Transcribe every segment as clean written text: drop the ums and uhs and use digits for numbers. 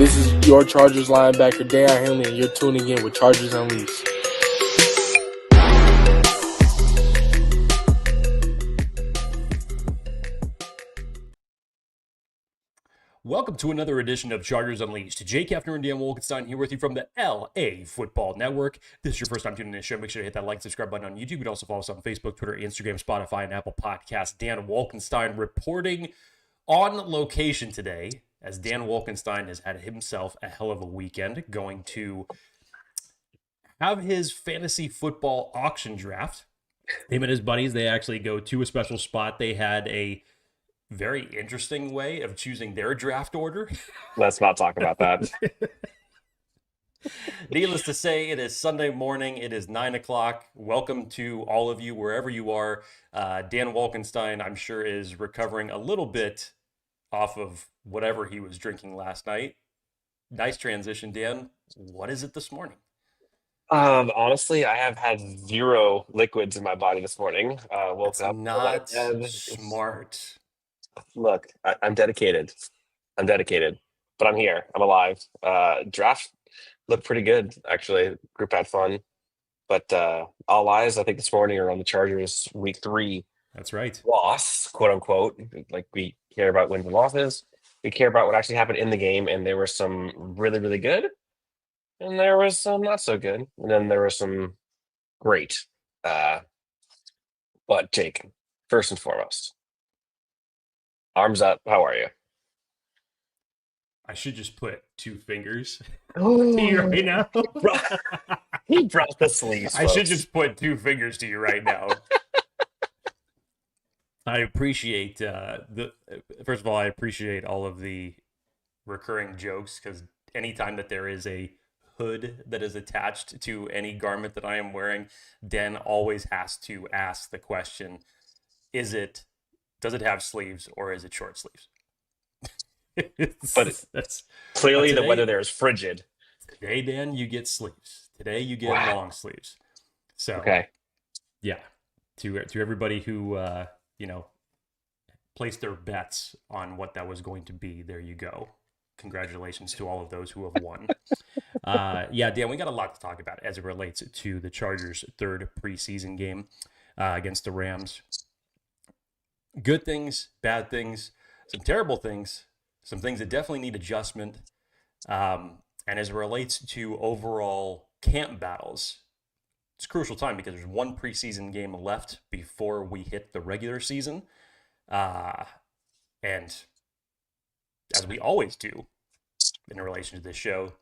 This is your Chargers linebacker, Deion Henley, and you're tuning in with Chargers Unleashed. Welcome to another edition of Chargers Unleashed. Jake Hefner and Dan Wolkenstein here with you from the LAFB Network. If this is your first time tuning in the show, make sure to hit that like and subscribe button on YouTube. You can also follow us on Facebook, Twitter, Instagram, Spotify, and Apple Podcasts. Dan Wolkenstein reporting on location today, as Dan Wolkenstein has had himself a hell of a weekend, going to have his fantasy football auction draft. Him and his buddies, they actually go to a special spot. They had a very interesting way of choosing their draft order. Let's not talk about that. Needless to say, it is Sunday morning. It is 9 o'clock. Welcome to all of you, wherever you are. Dan Wolkenstein, I'm sure, is recovering a little bit off of whatever he was drinking last night. Nice transition, Dan. What is it this morning? Honestly, I have had 0 liquids in my body this morning. Woke That's up. not smart. Look, I'm dedicated. But I'm here. I'm alive. Draft looked pretty good, actually. Group had fun. But all eyes, I think, this morning are on the Chargers week 3 That's right. loss, quote unquote. Like, we care about wins and losses. We care about what actually happened in the game. And there were some really, really good. And there was some not so good. And then there was some great. But Jake, first and foremost, arms up. How are you? I should just put 2 fingers to you right now. He brought the sleeves. I should just put 2 fingers to you right now. I appreciate first of all, I appreciate all of the recurring jokes, because anytime that there is a hood that is attached to any garment that I am wearing, Dan always has to ask the question, does it have sleeves or is it short sleeves? But clearly today, the weather there is frigid. Today, Dan, you get sleeves. Today you get long sleeves. So okay. Yeah. To everybody who placed their bets on what that was going to be, there you go. Congratulations to all of those who have won. Yeah, Dan, we got a lot to talk about as it relates to the Chargers' 3rd preseason game against the Rams. Good things, bad things, some terrible things, some things that definitely need adjustment. And as it relates to overall camp battles, it's a crucial time because there's 1 preseason game left before we hit the regular season. And as we always do in relation to this show,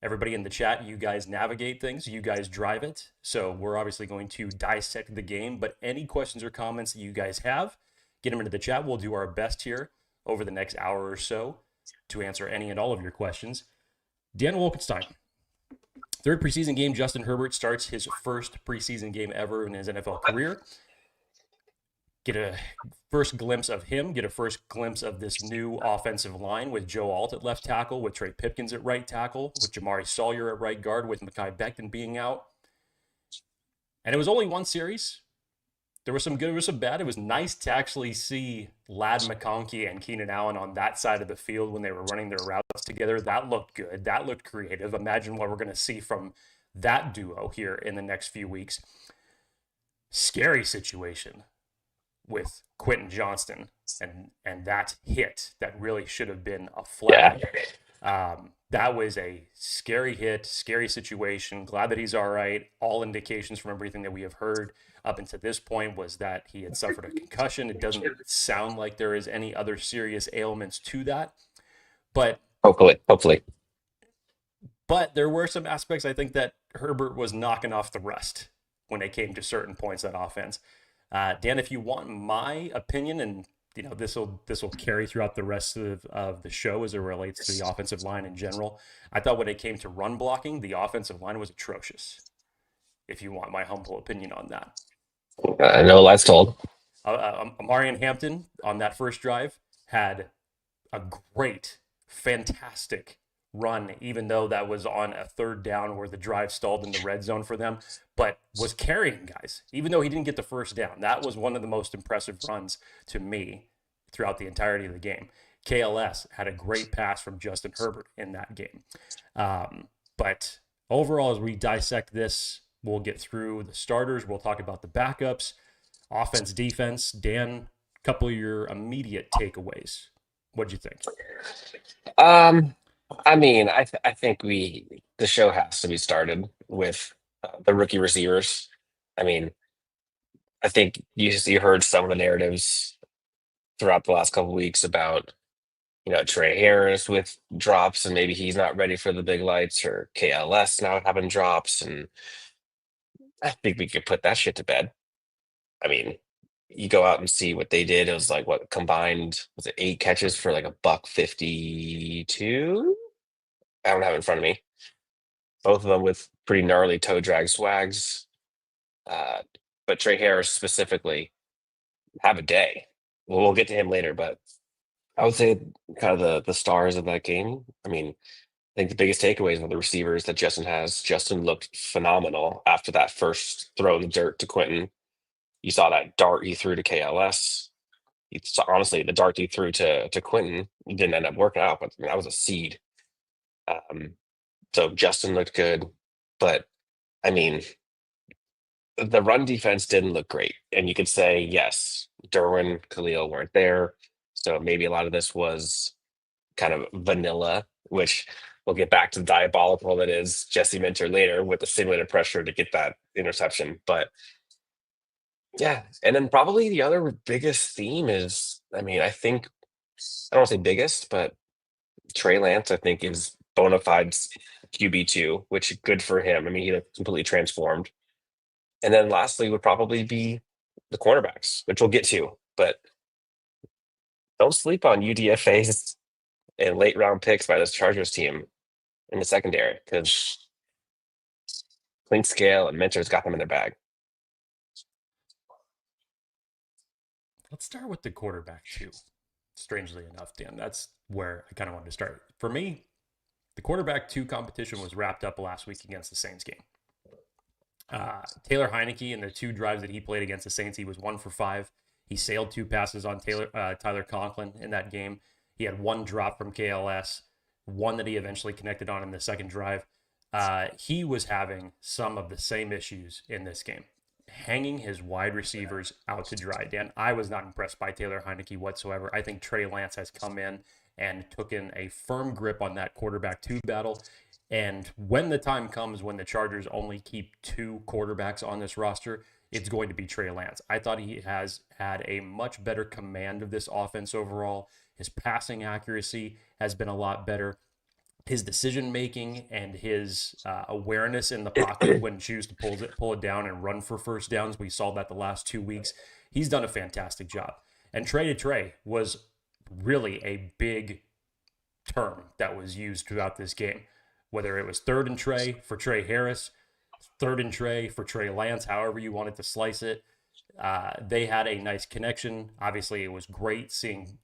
everybody in the chat, you guys navigate things, you guys drive it. So we're obviously going to dissect the game, but any questions or comments that you guys have, get them into the chat. We'll do our best here over the next hour or so to answer any and all of your questions. Dan Wolkenstein, 3rd preseason game. Justin Herbert starts his 1st preseason game ever in his NFL career. Get a first glimpse of him, get a first glimpse of this new offensive line with Joe Alt at left tackle, with Trey Pipkins at right tackle, with Jamari Sawyer at right guard, with Mekhi Becton being out. And it was only 1 series. There was some good, there was some bad. It was nice to actually see Ladd McConkey and Keenan Allen on that side of the field when they were running their routes together. That looked good. That looked creative. Imagine what we're going to see from that duo here in the next few weeks. Scary situation with Quinton Johnston and that hit that really should have been a flag. Yeah. That was a scary hit, scary situation. Glad that he's all right. All indications from everything that we have heard up until this point was that he had suffered a concussion. It doesn't sound like there is any other serious ailments to that, but hopefully. But there were some aspects, I think, that Herbert was knocking off the rust when it came to certain points of that offense. Dan, if you want my opinion, and this will carry throughout the rest of the show as it relates to the offensive line in general, I thought when it came to run blocking, the offensive line was atrocious. If you want my humble opinion on that, I know lies told. Amarian Hampton on that first drive had a great, fantastic run, even though that was on a 3rd down where the drive stalled in the red zone for them, but was carrying guys, even though he didn't get the first down. That was one of the most impressive runs to me throughout the entirety of the game. KLS had a great pass from Justin Herbert in that game. But overall, as we dissect this, we'll get through the starters. We'll talk about the backups, offense, defense. Dan, a couple of your immediate takeaways. What'd you think? I mean, I think the show has to be started with the rookie receivers. I mean, I think you heard some of the narratives throughout the last couple of weeks about Tre Harris with drops and maybe he's not ready for the big lights, or KLS now having drops, and I think we could put that shit to bed. I mean, you go out and see what they did. It was like what combined was it 8 catches for like $152? I don't have it in front of me. Both of them with pretty gnarly toe drag swags. But Tre Harris specifically have a day. Well, we'll get to him later, but I would say kind of the stars of that game. I mean, I think the biggest takeaways are the receivers that Justin has. Justin looked phenomenal after that first throw in the dirt to Quinton. You saw that dart he threw to KLS. Honestly, the dart he threw to Quinton didn't end up working out, but that was a seed. So Justin looked good, but I mean, the run defense didn't look great. And you could say, yes, Derwin, Khalil weren't there. So maybe a lot of this was kind of vanilla, which we'll get back to the diabolical that is Jesse Minter later with the simulated pressure to get that interception. But yeah, and then probably the other biggest theme is, I mean, I think, I don't want to say biggest, but Trey Lance, I think, is bona fide QB2, which good for him. I mean, he looked completely transformed. And then lastly would probably be the cornerbacks, which we'll get to. But don't sleep on UDFA's and late round picks by this Chargers team in the secondary, because Clink Scale and Minter's got them in their bag. Let's start with the quarterback, too. Strangely enough, Dan, that's where I kind of wanted to start. For me, the quarterback 2 competition was wrapped up last week against the Saints game. Taylor Heineke, in the 2 drives that he played against the Saints, he was 1 for 5. He sailed 2 passes on Tyler Conklin in that game. He had 1 drop from KLS, 1 that he eventually connected on in the second drive. He was having some of the same issues in this game, hanging his wide receivers out to dry. Dan, I was not impressed by Taylor Heineke whatsoever. I think Trey Lance has come in and took in a firm grip on that quarterback 2 battle. And when the time comes when the Chargers only keep 2 quarterbacks on this roster, it's going to be Trey Lance. I thought he has had a much better command of this offense overall. His passing accuracy has been a lot better. His decision making and his awareness in the pocket when choose to pull it down and run for first downs. We saw that the last 2 weeks. He's done a fantastic job. And Trey to Trey was really a big term that was used throughout this game. Whether it was 3rd and Trey for Tre Harris, 3rd and Trey for Trey Lance, however you wanted to slice it. They had a nice connection. Obviously, it was great seeing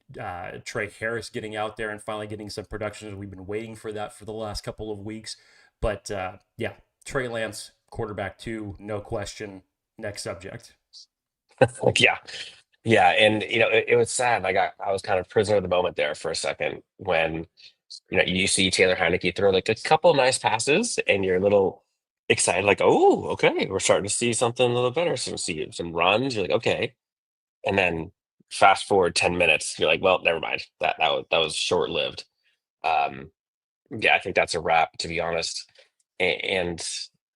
Tre Harris getting out there and finally getting some production. We've been waiting for that for the last couple of weeks. But yeah, Trey Lance, quarterback 2, no question. Next subject. Yeah. And, it was sad. Like I was kind of prisoner of the moment there for a second when, you see Taylor Heineke throw like a couple nice passes and you're a little excited, like, oh, okay, we're starting to see something a little better. Some runs. You're like, okay. And then fast forward 10 minutes, you're like, well, never mind. That was short lived. Yeah, I think that's a wrap, to be honest. And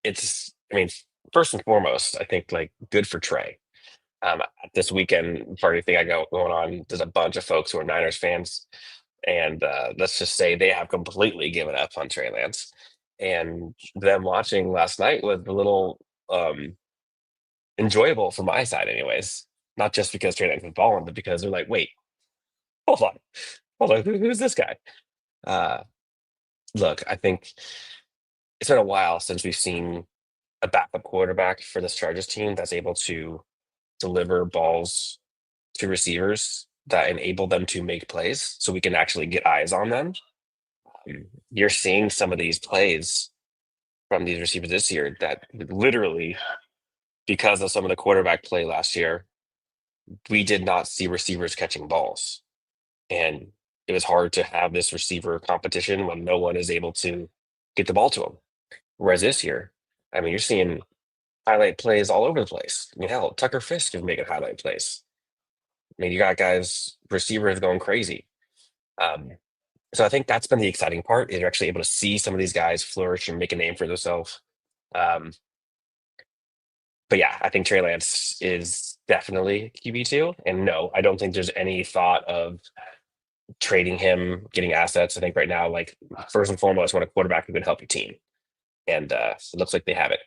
it's, I mean, first and foremost, I think like good for Trey. This weekend party thing I got going on, there's a bunch of folks who are Niners fans, and let's just say they have completely given up on Trey Lance. And them watching last night was a little enjoyable from my side, anyways. Not just because Trey Lance was balling, but because they're like, wait, hold on, who's this guy? Look, I think it's been a while since we've seen a backup quarterback for this Chargers team that's able to deliver balls to receivers that enable them to make plays so we can actually get eyes on them. You're seeing some of these plays from these receivers this year that literally, because of some of the quarterback play last year, we did not see receivers catching balls. And it was hard to have this receiver competition when no one is able to get the ball to him. Whereas this year, I mean, you're seeing highlight plays all over the place. I mean, hell, Tucker Fisk is making highlight plays. I mean, you got guys, receivers going crazy. Um, so I think that's been the exciting part, is you're actually able to see some of these guys flourish and make a name for themselves. But yeah, I think Trey Lance is definitely QB2. And no, I don't think there's any thought of trading him, getting assets. I think right now, like, first and foremost, want a quarterback who can help your team. And it looks like they have it.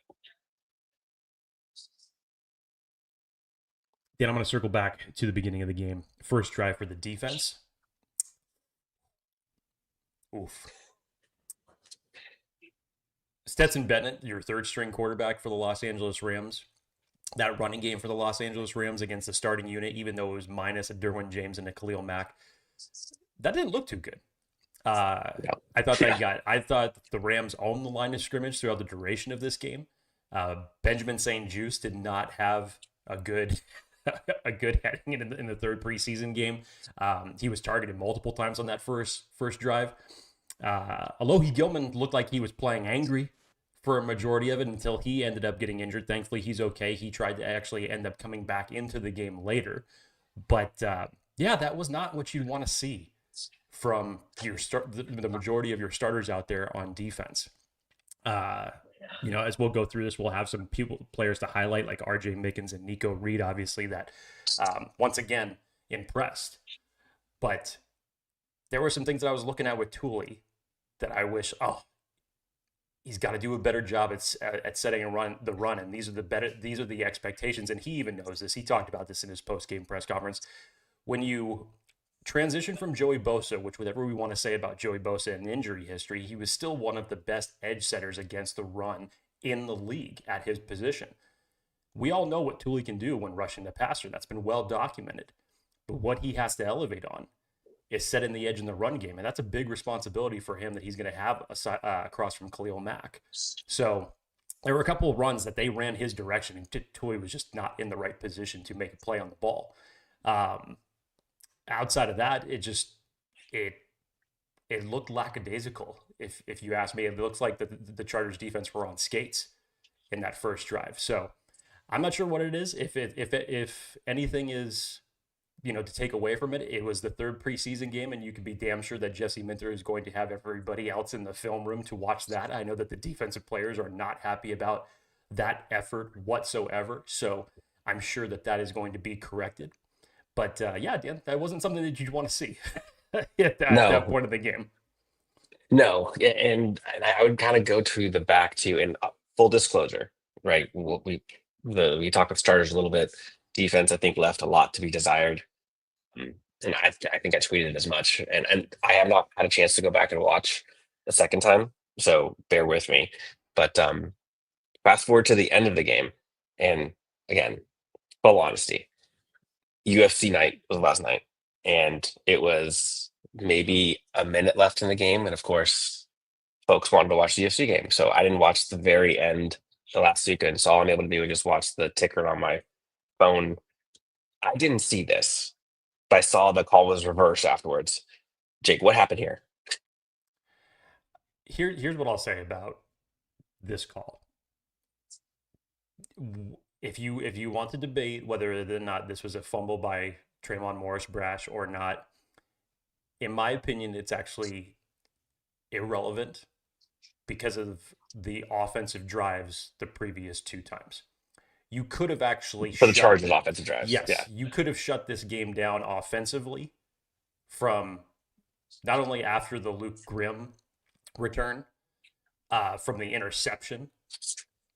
Then I'm going to circle back to the beginning of the game. First drive for the defense. Oof. Stetson Bennett, your third string quarterback for the Los Angeles Rams. That running game for the Los Angeles Rams against the starting unit, even though it was minus a Derwin James and a Khalil Mack, that didn't look too good. I thought the Rams owned the line of scrimmage throughout the duration of this game. Benjamin St. Juste did not have a good heading in the third preseason game. He was targeted multiple times on that first drive. Alohi Gilman looked like he was playing angry for a majority of it until he ended up getting injured. Thankfully, he's okay. He tried to actually end up coming back into the game later. But yeah, that was not what you want to see from the majority of your starters out there on defense. As we'll go through this, we'll have some players to highlight, like RJ Mickens and Nico Reed, obviously, that once again impressed. But there were some things that I was looking at with Thule that I wish, he's got to do a better job at setting the run, and these are the expectations, and he even knows this. He talked about this in his post-game press conference. When you transition from Joey Bosa, which whatever we want to say about Joey Bosa and injury history, he was still one of the best edge setters against the run in the league at his position. We all know what Thule can do when rushing the passer. That's been well documented. But what he has to elevate on is setting the edge in the run game. And that's a big responsibility for him that he's going to have across from Khalil Mack. So there were a couple of runs that they ran his direction, and Thule was just not in the right position to make a play on the ball. Outside of that, it looked lackadaisical. If you ask me, it looks like the Chargers defense were on skates in that first drive. So I'm not sure what it is. If anything is, to take away from it, it was the third preseason game, and you can be damn sure that Jesse Minter is going to have everybody else in the film room to watch that. I know that the defensive players are not happy about that effort whatsoever. So I'm sure that is going to be corrected. But yeah, Dan, that wasn't something that you'd want to see at that point of the game. No, and I would kind of go to the back to, and full disclosure, right? We talked with starters a little bit. Defense, I think, left a lot to be desired, and I think I tweeted as much. And I have not had a chance to go back and watch a second time, so bear with me. But fast forward to the end of the game, and again, full honesty, UFC night was last night, and it was maybe a minute left in the game, and of course folks wanted to watch the UFC game, so I didn't watch the very end, the last sequence. So all I'm able to do is just watch the ticker on my phone. I didn't see this, but I saw the call was reversed afterwards. Jake, what happened here? Here's what I'll say about this call. If you want to debate whether or not this was a fumble by Tremont Morris-Brash or not, in my opinion, it's actually irrelevant because of the offensive drives the previous two times. You could have actually for the Chargers offensive drives. Yes, yeah. You could have shut this game down offensively from not only after the Luke Grimm return, from the interception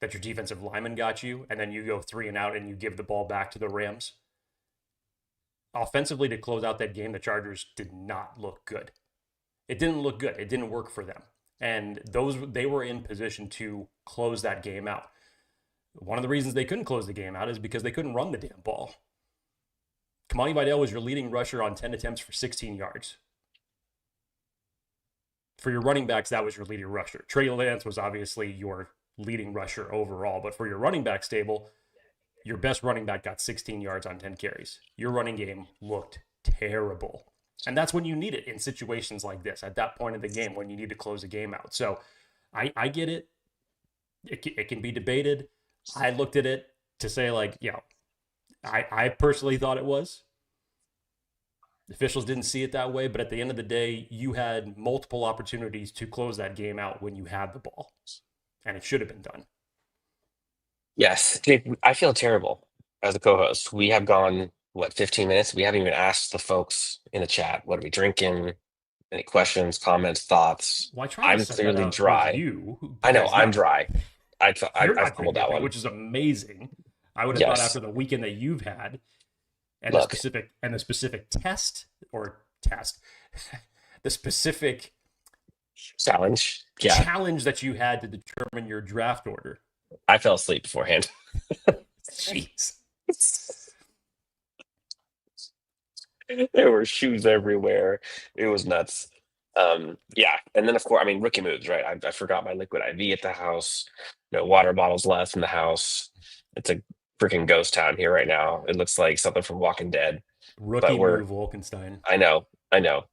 that your defensive lineman got you, and then you go 3 and out and you give the ball back to the Rams. Offensively, to close out that game, the Chargers did not look good. It didn't look good. It didn't work for them. And they were in position to close that game out. One of the reasons they couldn't close the game out is because they couldn't run the damn ball. Kamani Vidal was your leading rusher on 10 attempts for 16 yards. For your running backs, that was your leading rusher. Trey Lance was obviously your leading rusher overall, but for your running back stable, your best running back got 16 yards on 10 carries. Your running game looked terrible. And that's when you need it in situations like this, at that point of the game when you need to close the game out. So I get it. It can be debated. I looked at it to say, like, I personally thought it was. The officials didn't see it that way, but at the end of the day, you had multiple opportunities to close that game out when you had the ball, and it should have been done. Yes, Jake, I feel terrible as a co-host. We have gone, what, 15 minutes? We haven't even asked the folks in the chat, what are we drinking? Any questions, comments, thoughts? Well, I tried to I'm set that clearly out towards dry. you I know, because I'm dry. you're I not fumbled drinking that anything, one. which is amazing. I would have thought Yes. after the weekend that you've had and Look, the specific the specific challenge. Yeah, challenge that you had to determine your draft order. I fell asleep beforehand. Jeez. There were shoes everywhere. It was nuts. Yeah, and then of course, I mean, rookie moves, right? I forgot my liquid IV at the house. No water bottles left in the house. It's a freaking ghost town here right now. It looks like something from Walking Dead. Rookie But move, Wolkenstein. I know, I know,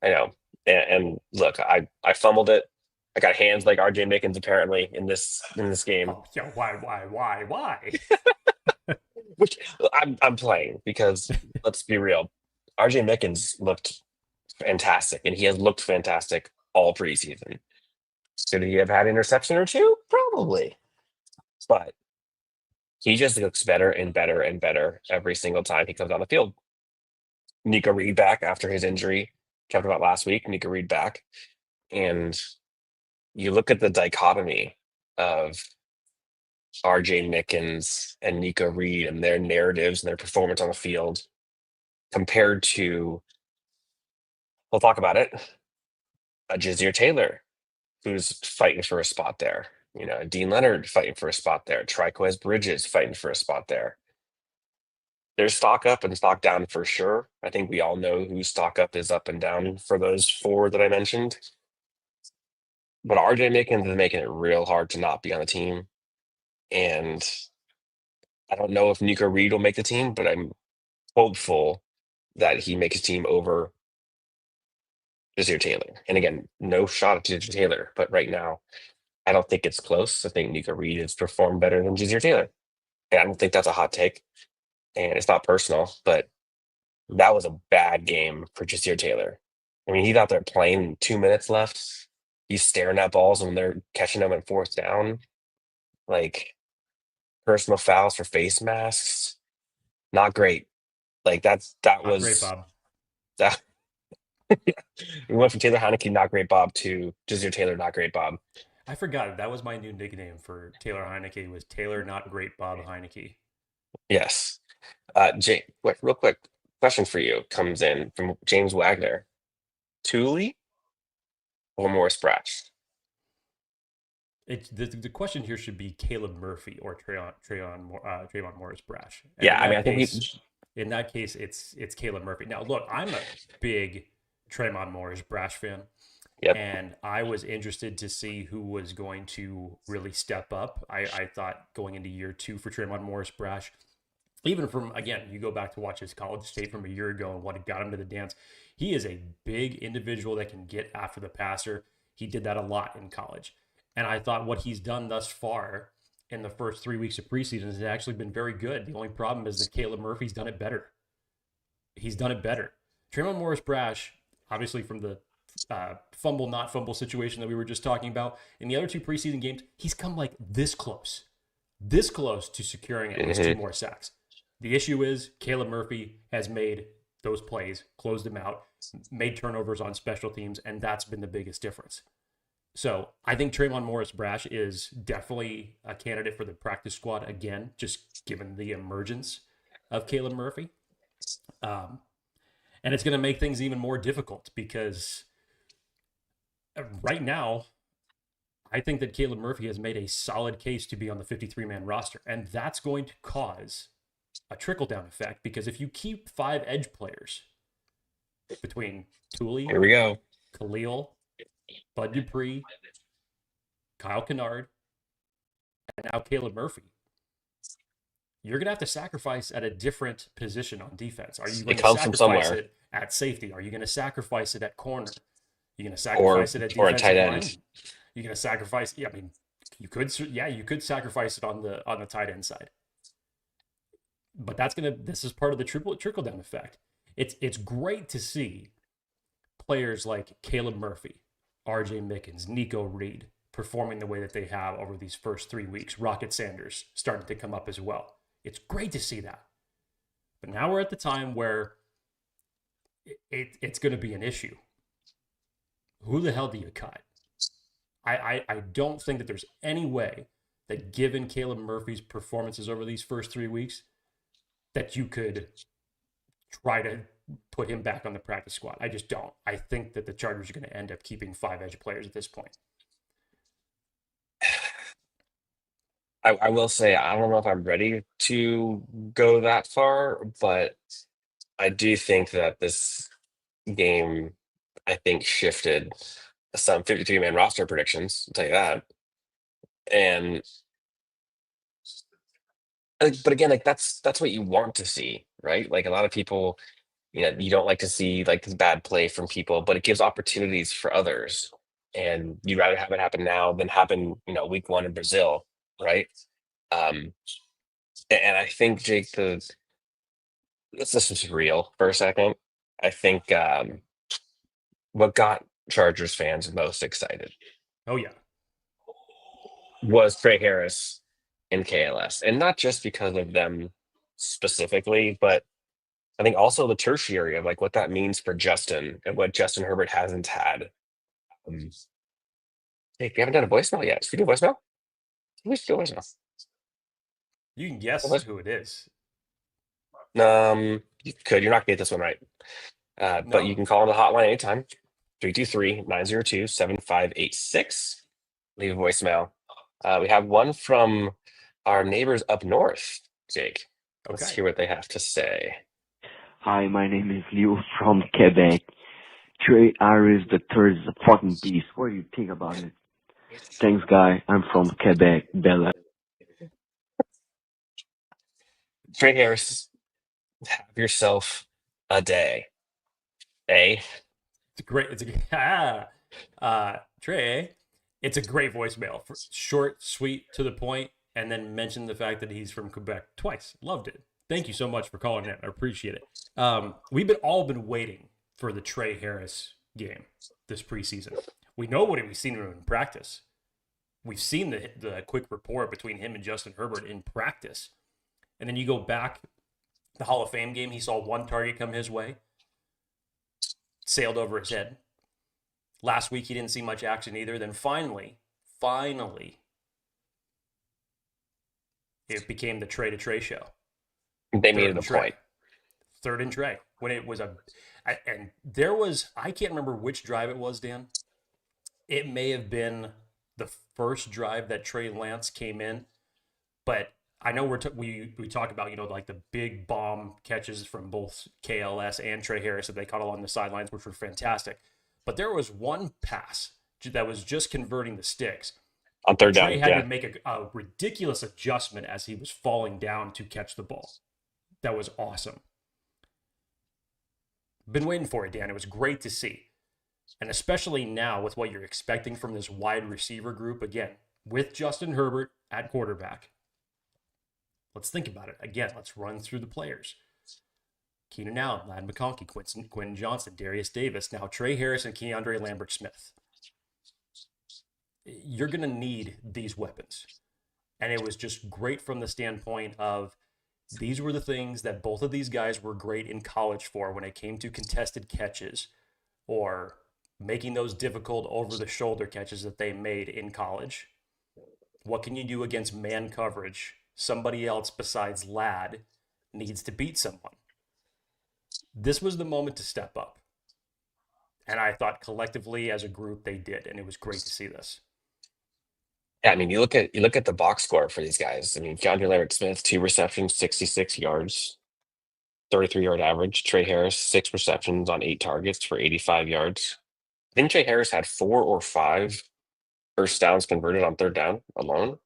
I know. And look, I fumbled it. I got hands like RJ Mickens apparently in this game. Oh, yeah, why? Which I'm playing because let's be real, RJ Mickens looked fantastic, and he has looked fantastic all preseason. Should he have had an interception or two? Probably, but he just looks better and better and better every single time he comes on the field. Nico Reed back after his injury, talked about last week. Nico Reed back, and you look at the dichotomy of RJ Mickens and Nico Reed and their narratives and their performance on the field compared to, we'll talk about it, Jazeer Taylor, who's fighting for a spot there. You know, Dean Leonard fighting for a spot there. Triquez Bridges fighting for a spot there. There's stock up and stock down for sure. I think we all know whose stock up is up and down for those four that I mentioned. But RJ Mickens is making it real hard to not be on the team. And I don't know if Nico Reed will make the team, but I'm hopeful that he makes a team over Jazeer Taylor. And again, no shot at Jazeer Taylor, but right now, I don't think it's close. I think Nico Reed has performed better than Jazeer Taylor. And I don't think that's a hot take. And it's not personal, but that was a bad game for Jazeer Taylor. I mean, he's out there playing 2 minutes left. He's staring at balls when they're catching them in fourth down. Like, personal fouls for face masks. Not great. Like, that Not was great, Bob. That we went from Taylor Heineke, not great Bob, to Jazeer Taylor, not great Bob. I forgot that was my new nickname for Taylor Heineke was Taylor Not Great Bob Heineke. Yes. Jay, real quick question for you comes in from James Wagner. Thule or Morris Brash? The question here should be Caleb Murphy or Trayvon Morris Brash. And Yeah, I mean, I think in that case, it's Caleb Murphy. Now, look, I'm a big Trayvon Morris Brash fan. Yep. And I was interested to see who was going to really step up. I thought going into year 2 for Trayvon Morris Brash, even from, again, you go back to watch his college tape from a year ago and what got him to the dance. He is a big individual that can get after the passer. He did that a lot in college. And I thought what he's done thus far in the first 3 weeks of preseason has actually been very good. The only problem is that Caleb Murphy's done it better. He's done it better. Trayvon Morris Brash, obviously from the fumble, not fumble situation that we were just talking about, in the other 2 preseason games, he's come like this close to securing at least 2 more sacks. The issue is Caleb Murphy has made those plays, closed them out, made turnovers on special teams, and that's been the biggest difference. So I think Trayvon Morris Brash is definitely a candidate for the practice squad again, just given the emergence of Caleb Murphy. And it's going to make things even more difficult because right now, I think that Caleb Murphy has made a solid case to be on the 53-man roster, and that's going to cause a trickle-down effect because if you keep 5 edge players between Thule, here we go, Khalil, Bud Dupree, Kyle Kennard, and now Caleb Murphy, you're going to have to sacrifice at a different position on defense. Are you going to sacrifice it at safety? Are you going to sacrifice it at corner? Are you going to or sacrifice it at or a tight defensive end. line? You're going to sacrifice. Yeah, I mean, you could sacrifice it on the tight end side, but this is part of the trickle down effect. It's great to see players like Caleb Murphy, R.J. Mickens, Nico Reed performing the way that they have over these first 3 weeks. Rocket Sanders starting to come up as well. It's great to see that. But now we're at the time where it's going to be an issue. Who the hell do you cut? I don't think that there's any way that, given Caleb Murphy's performances over these first 3 weeks, that you could try to put him back on the practice squad. I just don't. I think that the Chargers are going to end up keeping 5 edge players at this point. I will say I don't know if I'm ready to go that far, but I do think that this game, I think, shifted some 53-man roster predictions. I'll tell you that. And but again, like that's what you want to see, right? Like a lot of people, you don't like to see like this bad play from people, but it gives opportunities for others. And you'd rather have it happen now than happen, week 1 in Brazil, right? Um, and I think Jake, let's just be real for a second. I think what got Chargers fans most excited Oh, yeah. was Tre Harris and KLS, and not just because of them specifically, but I think also the tertiary of like what that means for Justin and what Justin Herbert hasn't had. Um, Hey, we haven't done a voicemail yet. Should we do a voicemail? We should do a voicemail. You can guess who it is. You could. You're not gonna get this one right. But you No? can call on the hotline anytime. 323-902-7586. Leave a voicemail. We have one from our neighbors up north, Jake. Let's Okay. hear what they have to say. Hi, my name is Leo from Quebec. Tre Harris the third is a fucking beast. What do you think about it? Thanks, guy. I'm from Quebec, Bella. Tre Harris, have yourself a day. It's a great. Trey. It's a great voicemail. Short, sweet, to the point, and then mention the fact that he's from Quebec twice. Loved it. Thank you so much for calling in. I appreciate it. We've all been waiting for the Tre Harris game this preseason. We know what we've seen him in practice. We've seen the quick rapport between him and Justin Herbert in practice. And then you go back, the Hall of Fame game, he saw one target come his way, sailed over his head. Last week, he didn't see much action either. Then finally, it became the Tre to Tre show. They made it a point. Third and Tre. When it was and there was, I can't remember which drive it was, Dan. It may have been the first drive that Trey Lance came in, but I know we talk about, like the big bomb catches from both KLS and Tre Harris that they caught along the sidelines, which were fantastic. But there was one pass that was just converting the sticks. On third down, Trey had to make a ridiculous adjustment as he was falling down to catch the ball. That was awesome. Been waiting for it, Dan. It was great to see. And especially now with what you're expecting from this wide receiver group, again, with Justin Herbert at quarterback. Let's think about it. Again, let's run through the players. Keenan Allen, Ladd McConkey, Quinton Johnston, Darius Davis, now Tre Harris and KeAndre Lambert-Smith. You're going to need these weapons. And it was just great from the standpoint of these were the things that both of these guys were great in college for when it came to contested catches or making those difficult over-the-shoulder catches that they made in college. What can you do against man coverage? Somebody else besides Ladd needs to beat someone. This was the moment to step up. And I thought collectively as a group they did, and it was great to see this. Yeah, I mean, you look at the box score for these guys. I mean, KeAndre Lambert-Smith, 2 receptions, 66 yards, 33-yard average. Tre Harris, 6 receptions on 8 targets for 85 yards. I think Tre Harris had 4 or 5 first downs converted on third down alone.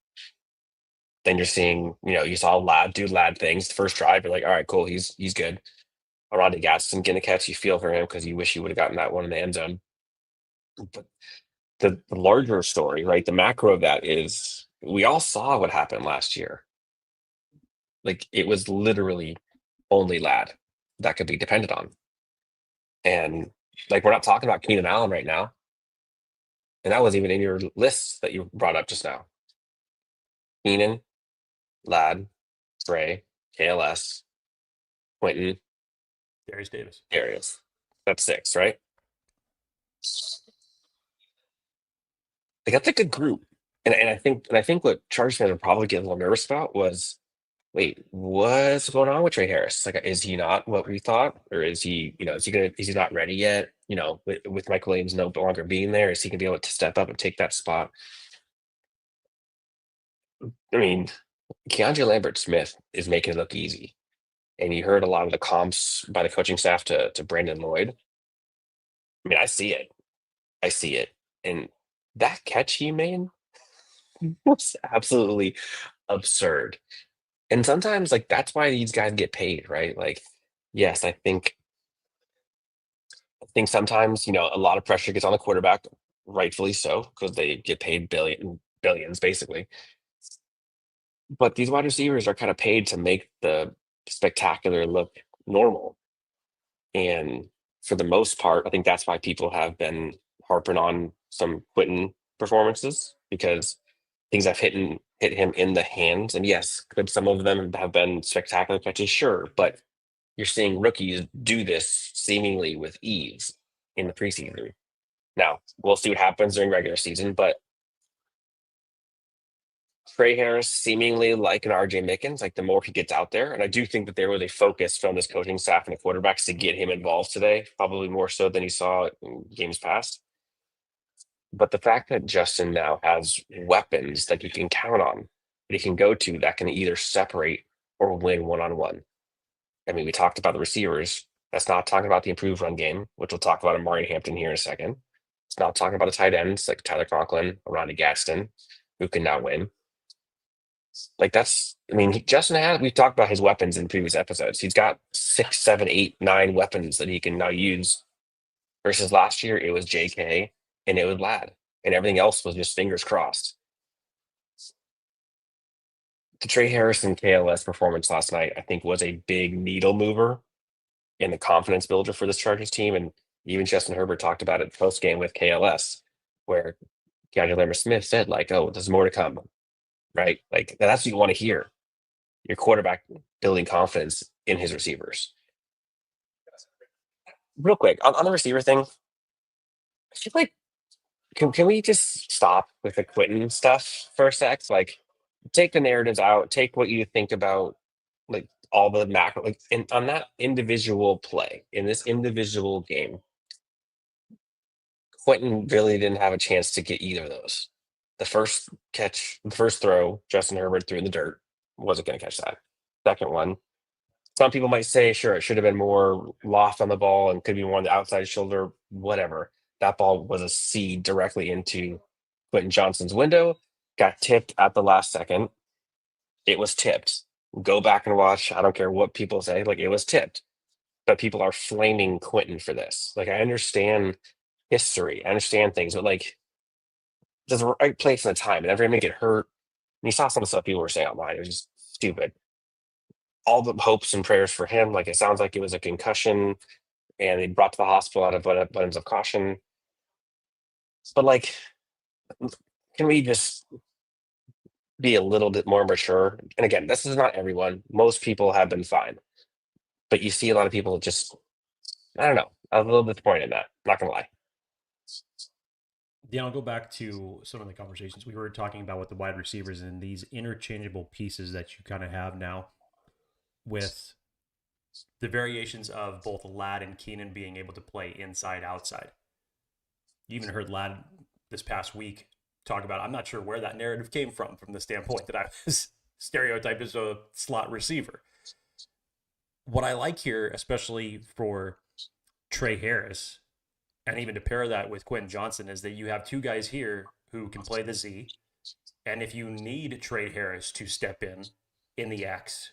Then you're seeing, you saw Ladd do Ladd things. The first drive, you're like, all right, cool, he's good. Armando Gadsden getting a catch. You feel for him because you wish he would have gotten that one in the end zone. But the larger story, right? The macro of that is we all saw what happened last year. Like it was literally only Lad that could be depended on. And like we're not talking about Keenan Allen right now. And that was even in your list that you brought up just now. Keenan, Lad, Trey, KLS, Quinton, Darius. That's 6, right? Like that's a good group. And I think what Chargers fans are probably getting a little nervous about was, wait, what's going on with Tre Harris? Like, is he not what we thought, or is he, is he not ready yet? With Mike Williams no longer being there, is he gonna be able to step up and take that spot? I mean, KeAndre Lambert-Smith is making it look easy, and you heard a lot of the comps by the coaching staff to Brandon Lloyd. I mean, I see it, and that catch he made was absolutely absurd. And sometimes, like, that's why these guys get paid, right? Like, yes, I think sometimes, a lot of pressure gets on the quarterback, rightfully so, because they get paid billions basically. But these wide receivers are kind of paid to make the spectacular look normal. And for the most part, I think that's why people have been harping on some Quinton performances because things have hit him in the hands. And yes, could some of them have been spectacular catches? Sure, but you're seeing rookies do this seemingly with ease in the preseason. Now, we'll see what happens during regular season, but Tre Harris seemingly like an RJ Mickens, like the more he gets out there. And I do think that there was a focus from this coaching staff and the quarterbacks to get him involved today, probably more so than he saw in games past. But the fact that Justin now has weapons that you can count on, that he can go to that can either separate or win one-on-one. I mean, we talked about the receivers. That's not talking about the improved run game, which we'll talk about in Amari Hampton here in a second. It's not talking about the tight ends like Tyler Conklin, Ronnie Gadsden, who can now win. Like Justin we've talked about his weapons in previous episodes. He's got 6, 7, 8, 9 weapons that he can now use. Versus last year, it was JK and it was Lad, and everything else was just fingers crossed. The Tre Harris and KLS performance last night, I think, was a big needle mover and the confidence builder for this Chargers team. And even Justin Herbert talked about it post game with KLS, where KeAndre Lambert-Smith said, like, oh, there's more to come, right? Like, that's what you want to hear. Your quarterback building confidence in his receivers. Real quick, on the receiver thing, I feel like, can we just stop with the Quinton stuff for a sec? Like, take the narratives out, take what you think about, like, all the macro, like on that individual play in this individual game, Quinton really didn't have a chance to get either of those. The first throw, Justin Herbert threw in the dirt, wasn't going to catch that. Second one, some people might say, sure, it should have been more loft on the ball and could be more on the outside shoulder, whatever. That ball was a seed directly into Quinton Johnston's window, got tipped at the last second. It was tipped. Go back and watch. I don't care what people say. Like, it was tipped. But people are flaming Quinton for this. Like, I understand history. I understand things. But, like, there's a right place and a time. And everyone may get hurt. And you saw some of the stuff people were saying online. It was just stupid. All the hopes and prayers for him. Like, it sounds like it was a concussion. And they brought to the hospital out of abundance of caution. But, like, can we just be a little bit more mature? And again, this is not everyone. Most people have been fine. But you see a lot of people just, I don't know, a little disappointed in that. Not gonna lie. Yeah, I'll go back to some of the conversations we were talking about with the wide receivers and these interchangeable pieces that you kind of have now with the variations of both Lad and Keenan being able to play inside, outside. You even heard Lad this past week talk about, I'm not sure where that narrative came from the standpoint that I was stereotyped as a slot receiver. What I like here, especially for Tre Harris, and even to pair that with Quinton Johnston, is that you have two guys here who can play the Z. And if you need Tre Harris to step in the X,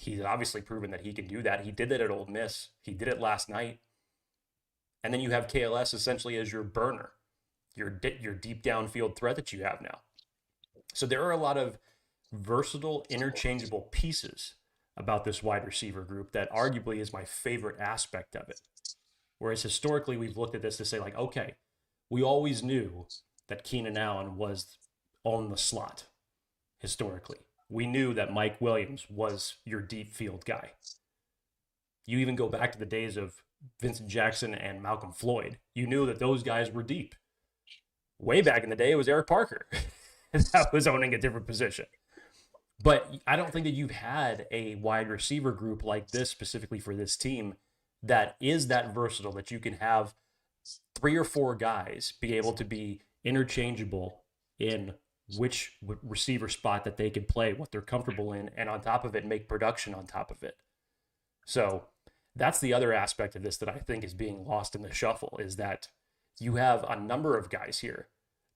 He's obviously proven that he can do that. He did it at Ole Miss. He did it last night. And then you have KLS essentially as your burner, your deep downfield threat that you have now. So there are a lot of versatile, interchangeable pieces about this wide receiver group that arguably is my favorite aspect of it. Whereas historically, we've looked at this to say, like, okay, we always knew that Keenan Allen was on the slot historically. We knew that Mike Williams was your deep field guy. You even go back to the days of Vincent Jackson and Malcolm Floyd. You knew that those guys were deep. Way back in the day, it was Eric Parker that was owning a different position. But I don't think that you've had a wide receiver group like this specifically for this team that is that versatile, that you can have 3 or 4 guys be able to be interchangeable in which receiver spot that they can play, what they're comfortable in, and on top of it, make production on top of it. So that's the other aspect of this that I think is being lost in the shuffle, is that you have a number of guys here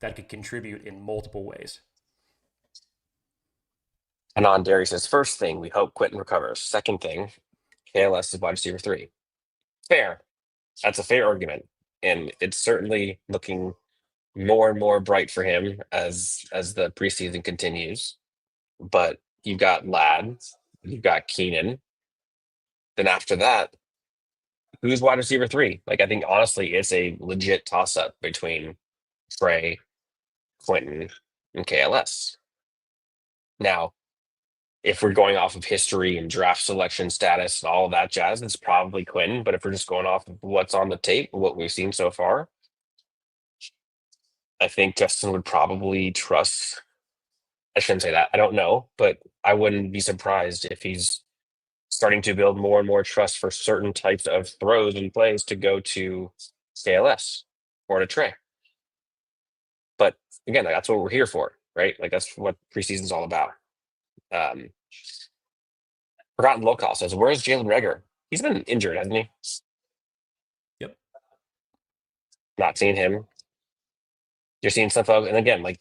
that could contribute in multiple ways. And on Derry says, first thing, we hope Quinton recovers. Second thing, KLS is wide receiver 3. Fair. That's a fair argument. And it's certainly looking more and more bright for him as the preseason continues. But you've got Ladd, you've got Keenan. Then after that, who's wide receiver 3? Like, I think honestly, it's a legit toss-up between Trey, Quinton, and KLS. Now, if we're going off of history and draft selection status and all of that jazz, it's probably Quinton. But if we're just going off of what's on the tape, what we've seen so far, I think Justin would probably trust. I shouldn't say that. I don't know, but I wouldn't be surprised if he's starting to build more and more trust for certain types of throws and plays to go to KLS or to Trey. But again, that's what we're here for, right? Like, that's what preseason's all about. Forgotten Local says, where's Jalen Reagor? He's been injured, hasn't he? Yep. Not seeing him. You're seeing stuff of, and again, like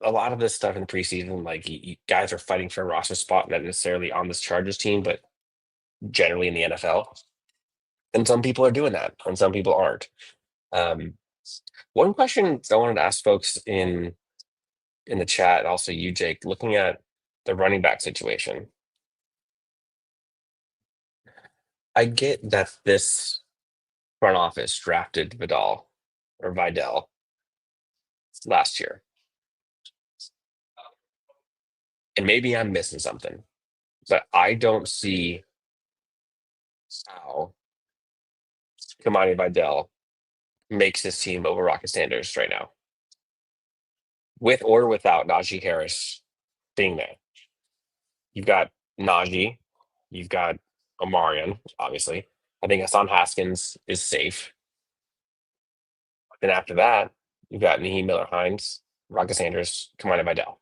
a lot of this stuff in the preseason, like you guys are fighting for a roster spot, not necessarily on this Chargers team, but generally in the NFL. And some people are doing that, and some people aren't. One question I wanted to ask folks in the chat, also you, Jake, looking at the running back situation. I get that this front office drafted Vidal last year. And maybe I'm missing something, but I don't see how Kamani Vidal makes this team over Rocket Sanders right now, with or without Najee Harris being there. You've got Najee, you've got Omarion, obviously. I think Hassan Haskins is safe. Then after that, you've got Naheem Miller-Hines, Rocket Sanders, Kamani Vidal.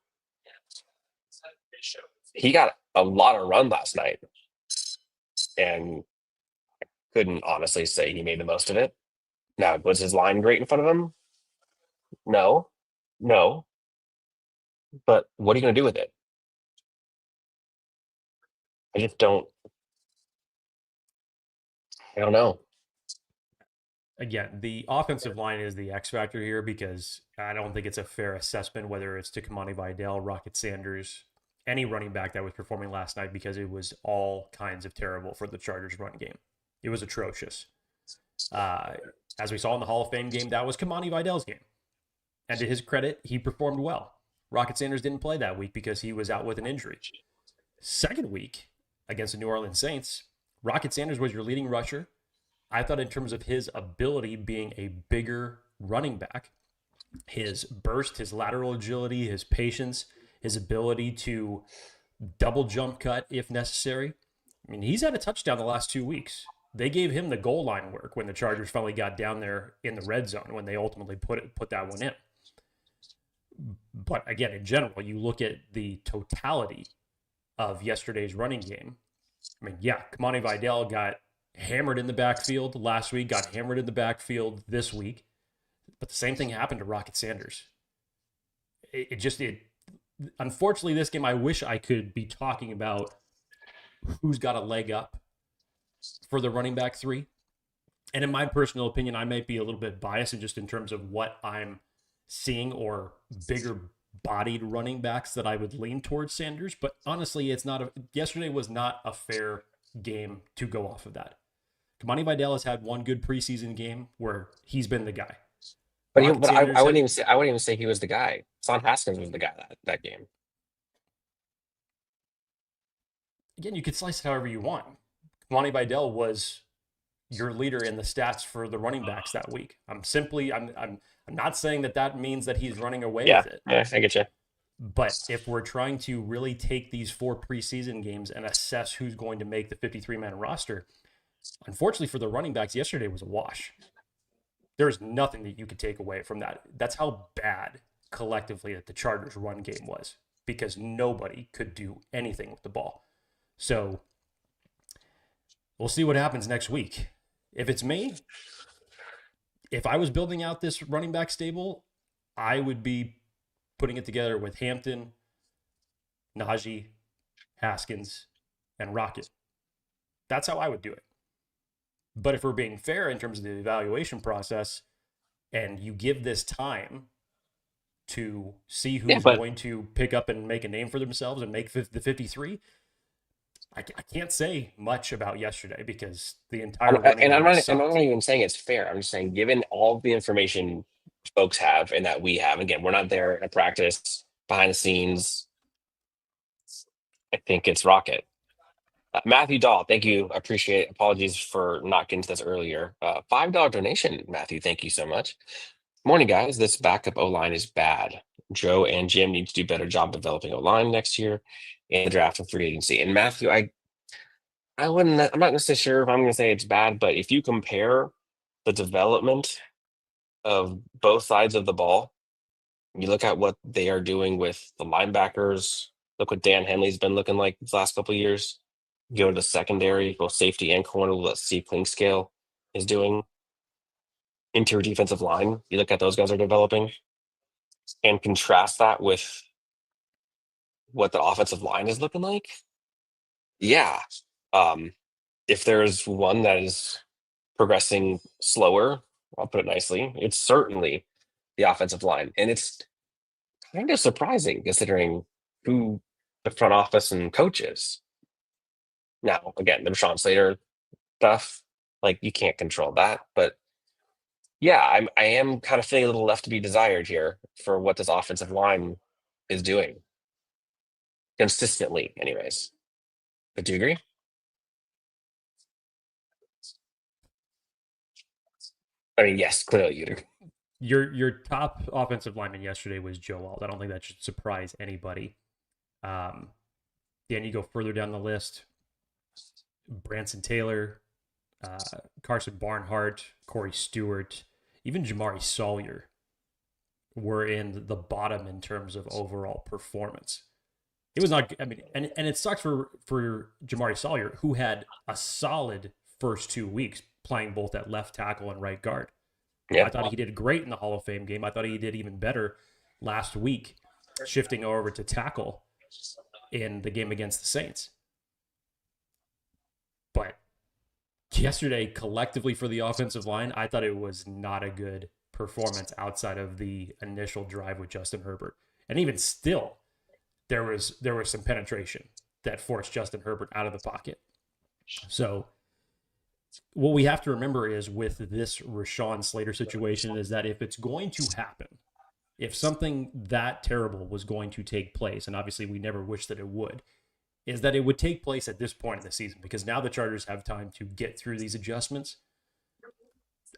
He got a lot of run last night, and I couldn't honestly say he made the most of it. Now, was his line great in front of him? No. But what are you going to do with it? I don't know. Again, the offensive line is the X factor here, because I don't think it's a fair assessment whether it's to Kamani Vidal, Rocket Sanders, any running back that was performing last night, because it was all kinds of terrible for the Chargers run game. It was atrocious. As we saw in the Hall of Fame game, that was Kamani Vidal's game. And to his credit, he performed well. Rocket Sanders didn't play that week because he was out with an injury. Second week against the New Orleans Saints, Rocket Sanders was your leading rusher. I thought in terms of his ability being a bigger running back, his burst, his lateral agility, his patience, his ability to double jump cut if necessary. I mean, he's had a touchdown the last 2 weeks. They gave him the goal line work when the Chargers finally got down there in the red zone, when they ultimately put that one in. But again, in general, you look at the totality of yesterday's running game. I mean, yeah, Kamani Vidal got hammered in the backfield last week, got hammered in the backfield this week. But the same thing happened to Rocket Sanders. Unfortunately, this game, I wish I could be talking about who's got a leg up for the running back 3. And in my personal opinion, I might be a little bit biased in terms of what I'm seeing, or bigger bodied running backs that I would lean towards Sanders. But honestly, yesterday was not a fair game to go off of that. Kamani Vidal has had one good preseason game where he's been the guy. But I wouldn't even say he was the guy. Son Haskins was the guy that game. Again, you could slice it however you want. Kamani Vidal was your leader in the stats for the running backs that week. I'm not saying that means that he's running away with it. Yeah, I get you. But if we're trying to really take these 4 preseason games and assess who's going to make the 53-man roster, unfortunately for the running backs, yesterday was a wash. There's nothing that you could take away from that. That's how bad collectively that the Chargers' run game was, because nobody could do anything with the ball. So we'll see what happens next week. If it's me, if I was building out this running back stable, I would be putting it together with Hampton, Najee, Haskins, and Rocket. That's how I would do it. But if we're being fair in terms of the evaluation process, and you give this time to see who's going to pick up and make a name for themselves and make the 53, I can't say much about yesterday, because the entire and I'm not even saying it's fair. I'm just saying, given all the information folks have and that we have, again, we're not there at practice, behind the scenes, I think it's Rocket. Matthew Dahl, thank you. I appreciate it. Apologies for not getting to this earlier. $5 donation, Matthew. Thank you so much. Morning, guys. This backup O-line is bad. Joe and Jim need to do a better job developing O-line next year and the draft and free agency. And Matthew, I'm not necessarily sure if I'm going to say it's bad, but if you compare the development of both sides of the ball, you look at what they are doing with the linebackers. Look what Dan Henley's been looking like these last couple of years. Go to the secondary, both safety and corner. What Steve Klingscale is doing. Interior defensive line. You look at those guys are developing, and contrast that with what the offensive line is looking like. Yeah. If there's one that is progressing slower, I'll put it nicely, it's certainly the offensive line. And it's kind of surprising considering who the front office and coach is. Now, again, the Rashawn Slater stuff, like, you can't control that. But yeah, I am kind of feeling a little left to be desired here for what this offensive line is doing. Consistently, anyways. But do you agree? I mean, yes, clearly you do. Your top offensive lineman yesterday was Joe Alt. I don't think that should surprise anybody. Then you go further down the list. Branson Taylor, Carson Barnhart, Corey Stewart, even Jamari Sawyer were in the bottom in terms of overall performance. It was not, I mean, and it sucks for Jamari Sawyer, who had a solid first 2 weeks playing both at left tackle and right guard. Yeah. I thought he did great in the Hall of Fame game. I thought he did even better last week, shifting over to tackle in the game against the Saints. But yesterday, collectively for the offensive line, I thought it was not a good performance outside of the initial drive with Justin Herbert. And even still, there was some penetration that forced Justin Herbert out of the pocket. So what we have to remember is with this Rashawn Slater situation is that if it's going to happen, if something that terrible was going to take place, and obviously we never wish that it would, is that it would take place at this point in the season, because now the Chargers have time to get through these adjustments.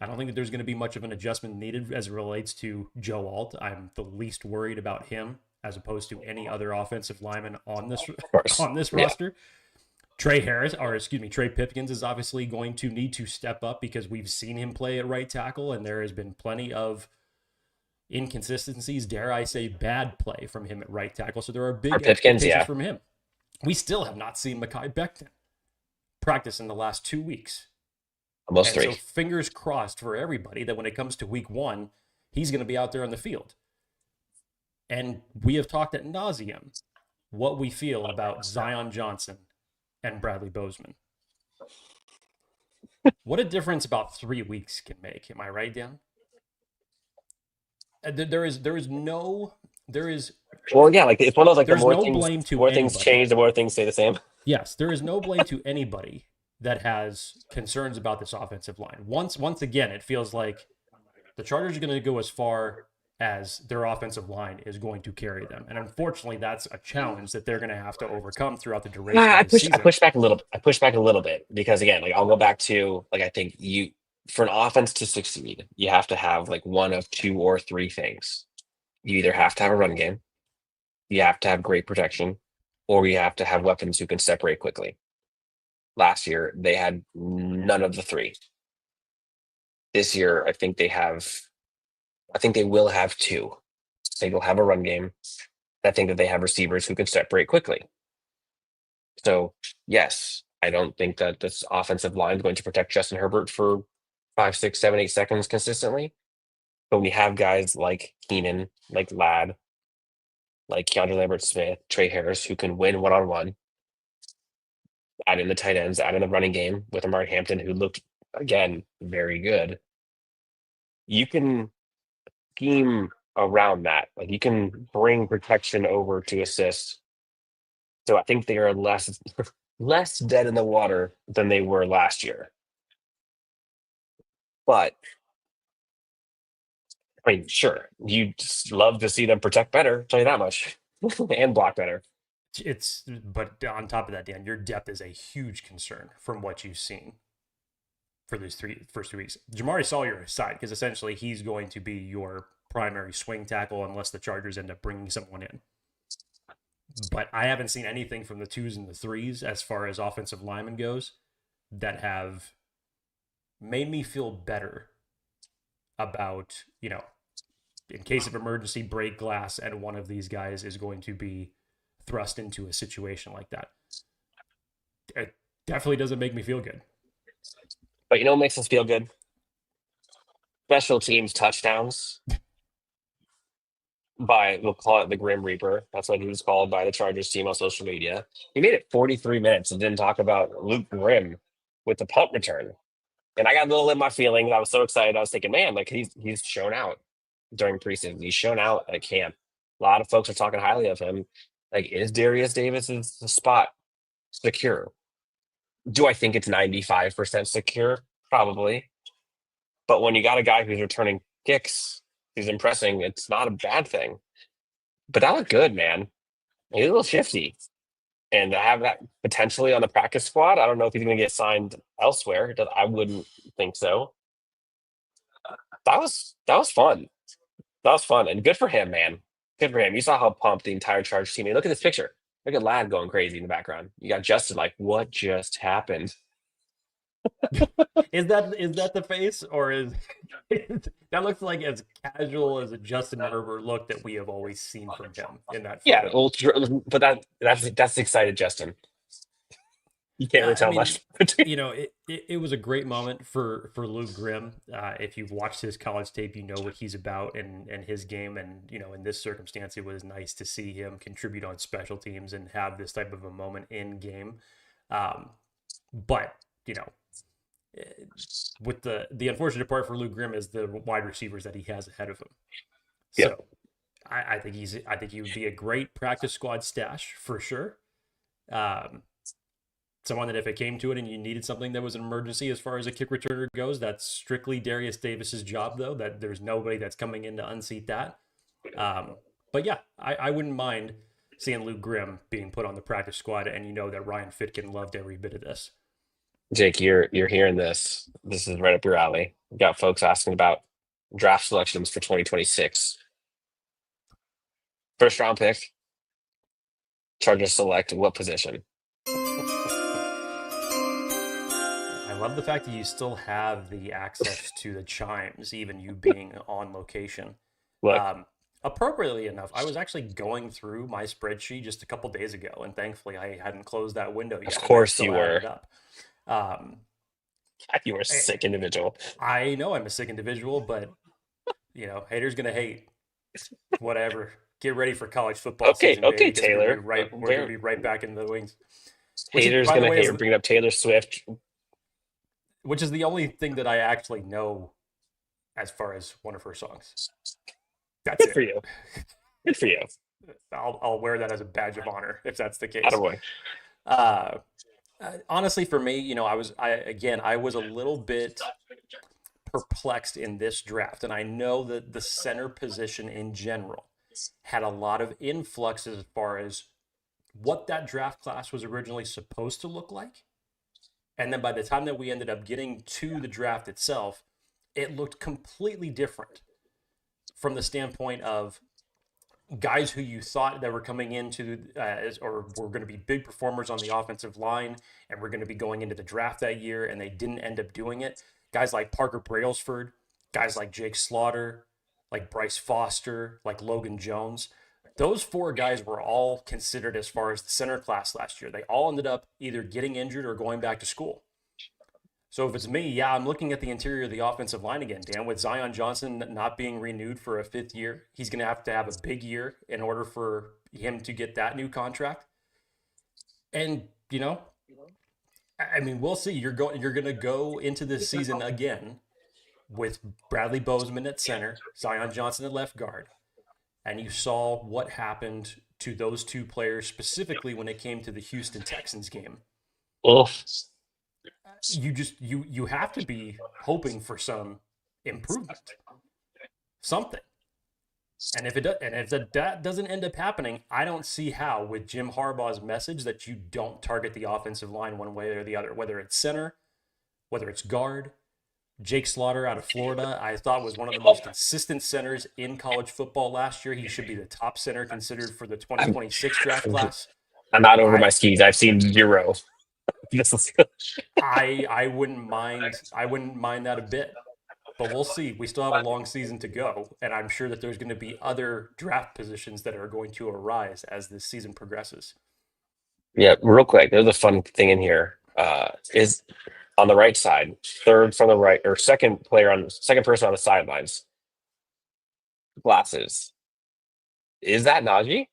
I don't think that there's going to be much of an adjustment needed as it relates to Joe Alt. I'm the least worried about him as opposed to any other offensive lineman on this roster. Tre Pipkins is obviously going to need to step up because we've seen him play at right tackle, and there has been plenty of inconsistencies, dare I say bad play from him at right tackle. So there are big expectations from him. We still have not seen Mekhi Becton practice in the last 2 weeks. Almost 3. So fingers crossed for everybody that when it comes to week 1, he's going to be out there on the field. And we have talked ad nauseum what we feel about Zion Johnson and Bradley Bozeman. What a difference about 3 weeks can make. Am I right, Dan? There is Well, yeah, like it's one of those, like, the there's more no blame to things anybody. change, the more things stay the same. Yes, there is no blame to anybody that has concerns about this offensive line. Once again, it feels like the Chargers are going to go as far as their offensive line is going to carry them, and unfortunately, that's a challenge that they're going to have to overcome throughout the duration of the season. I push back a little bit because, again, like, I'll go back to, like, I think for an offense to succeed, you have to have like one of two or three things. You either have to have a run game, you have to have great protection, or you have to have weapons who can separate quickly. Last year, they had none of the three. This year, I think they will have two. They will have a run game. I think that they have receivers who can separate quickly. So, yes, I don't think that this offensive line is going to protect Justin Herbert for 5, 6, 7, 8 seconds consistently. But when you have guys like Keenan, like Ladd, like KeAndre Lambert-Smith, Tre Harris, who can win one-on-one, add in the tight ends, add in the running game with Amari Hampton, who looked, again, very good, you can scheme around that. Like, you can bring protection over to assist. So I think they are less dead in the water than they were last year. But I mean, sure, you just love to see them protect better, tell you that much, and block better. But on top of that, Dan, your depth is a huge concern from what you've seen for these first 3 weeks. Jamari Sawyer aside, because essentially he's going to be your primary swing tackle unless the Chargers end up bringing someone in. But I haven't seen anything from the 2s and the 3s as far as offensive lineman goes that have made me feel better about, in case of emergency, break glass, and one of these guys is going to be thrust into a situation like that. It definitely doesn't make me feel good. But you know what makes us feel good? Special teams touchdowns we'll call it the Grim Reaper. That's what he was called by the Chargers team on social media. He made it 43 minutes and didn't talk about Luke Grimm with the punt return. And I got a little in my feelings. I was so excited. I was thinking, man, like, he's shown out during preseason. He's shown out at camp. A lot of folks are talking highly of him. Like, is Darius Davis's spot secure? Do I think it's 95% secure? Probably. But when you got a guy who's returning kicks, who's impressing, it's not a bad thing. But that looked good, man. He's a little shifty. And to have that potentially on the practice squad, I don't know if he's going to get signed elsewhere. I wouldn't think so. That was fun. That was fun. And good for him, man. Good for him. You saw how pumped the entire Chargers team. Look at this picture. Look at Ladd going crazy in the background. You got Justin like, what just happened? Is that the face, or is that looks like as casual as a Justin Herbert look that we have always seen from him in that photo? Yeah, but that's excited Justin. You can't really tell much. It was a great moment for Luke Grimm. If you've watched his college tape, you know what he's about and his game. And, in this circumstance, it was nice to see him contribute on special teams and have this type of a moment in game. But, with the unfortunate part for Luke Grimm is the wide receivers that he has ahead of him. So I think he would be a great practice squad stash for sure. Someone that if it came to it and you needed something that was an emergency as far as a kick returner goes, that's strictly Darius Davis's job, though, that there's nobody that's coming in to unseat that. But yeah, I wouldn't mind seeing Luke Grimm being put on the practice squad, and that Ryan Fitkin loved every bit of this. Jake, you're hearing this. This is right up your alley. We've got folks asking about draft selections for 2026. First round pick. Chargers select what position? I love the fact that you still have the access to the chimes, even you being on location. Appropriately enough, I was actually going through my spreadsheet just a couple days ago, and thankfully I hadn't closed that window yet. Of course you were. You were a sick individual. I know I'm a sick individual, but haters gonna hate. Whatever. Get ready for college football season. Okay, baby, Taylor. We're gonna be right back in the wings. Haters by the gonna way, hate bringing up Taylor Swift. which is the only thing that I actually know as far as one of her songs. That's Good it. for you. Good for you. I'll wear that as a badge of honor if that's the case. Attaboy. Honestly, for me, I was a little bit perplexed in this draft, and I know that the center position in general had a lot of influx as far as what that draft class was originally supposed to look like. And then by the time that we ended up getting to the draft itself, it looked completely different from the standpoint of guys who you thought that were coming into or were going to be big performers on the offensive line and were going to be going into the draft that year, and they didn't end up doing it. Guys like Parker Brailsford, guys like Jake Slaughter, like Bryce Foster, like Logan Jones. Those four guys were all considered as far as the center class last year. They all ended up either getting injured or going back to school. So if it's me, I'm looking at the interior of the offensive line again, Dan. With Zion Johnson not being renewed for a 5th year, he's going to have a big year in order for him to get that new contract. And, I mean, we'll see. You're going to go into this season again with Bradley Bozeman at center, Zion Johnson at left guard. And you saw what happened to those two players specifically when it came to the Houston Texans game. Oof. You have to be hoping for some improvement, something. And if that doesn't end up happening, I don't see how, with Jim Harbaugh's message, that you don't target the offensive line one way or the other, whether it's center, whether it's guard. Jake Slaughter out of Florida, I thought was one of the most consistent centers in college football last year. He should be the top center considered for the 2026 draft class. I'm not over my skis. I've seen 0. I wouldn't mind that a bit. But we'll see. We still have a long season to go, and I'm sure that there's going to be other draft positions that are going to arise as this season progresses. Yeah, real quick. There's a fun thing in here. Is on the right side, third from the right, or second person on the sidelines. Glasses. Is that Najee?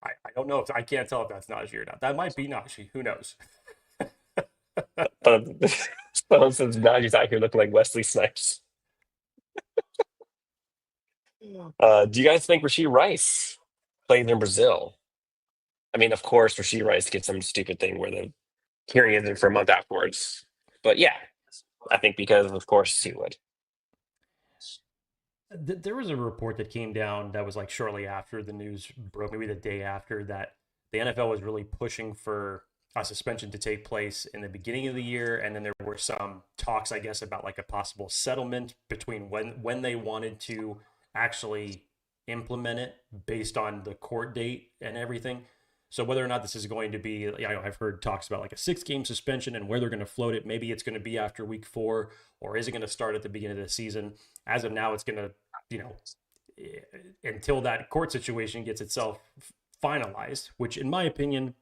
I don't know. I can't tell if that's Najee or not. That might be Najee. Who knows? Someone says Najee's out here looking like Wesley Snipes. Do you guys think Rashee Rice played in Brazil? I mean, of course, Rashee Rice gets some stupid thing where the hearing isn't for a month afterwards. But yeah, I think because, of course, he would. There was a report that came down that was like shortly after the news broke, maybe the day after, that the NFL was really pushing for a suspension to take place in the beginning of the year. And then there were some talks, I guess, about like a possible settlement between when they wanted to actually implement it based on the court date and everything. So whether or not this is going to be, I've heard talks about like a 6-game suspension and where they're going to float it. Maybe it's going to be after week 4, or is it going to start at the beginning of the season? As of now, it's going to, until that court situation gets itself finalized, which in my opinion,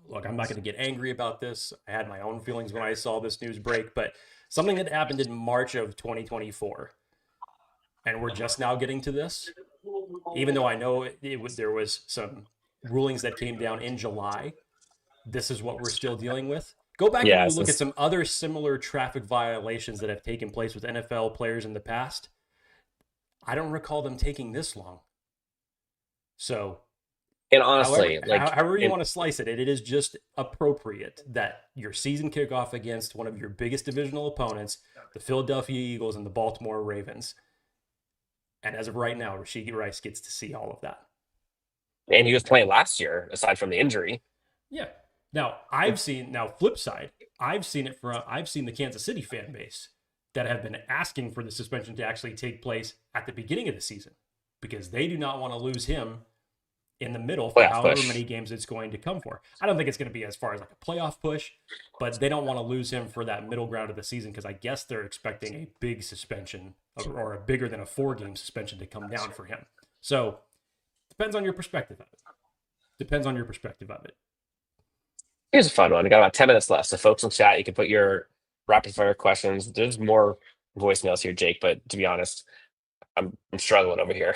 look, I'm not going to get angry about this. I had my own feelings when I saw this news break, but something that happened in March of 2024, and we're just now getting to this, even though I know there was some rulings that came down in July. This is what we're still dealing with. Go back and look at some other similar traffic violations that have taken place with NFL players in the past. I don't recall them taking this long. So, and honestly, however you want to slice it, it is just appropriate that your season kickoff against one of your biggest divisional opponents, the Philadelphia Eagles and the Baltimore Ravens. And as of right now, Rashee Rice gets to see all of that. And he was playing last year, aside from the injury. Yeah. Now, flip side, I've seen the Kansas City fan base that have been asking for the suspension to actually take place at the beginning of the season, because they do not want to lose him in the middle for however many games it's going to come for. I don't think it's going to be as far as like a playoff push, but they don't want to lose him for that middle ground of the season, because I guess they're expecting a big suspension or a bigger than a 4-game suspension to come down for him. So depends on your perspective of it. Here's a fun one. We got about 10 minutes left. So folks in chat, you can put your rapid fire questions. There's more voicemails here, Jake, but to be honest, I'm struggling over here.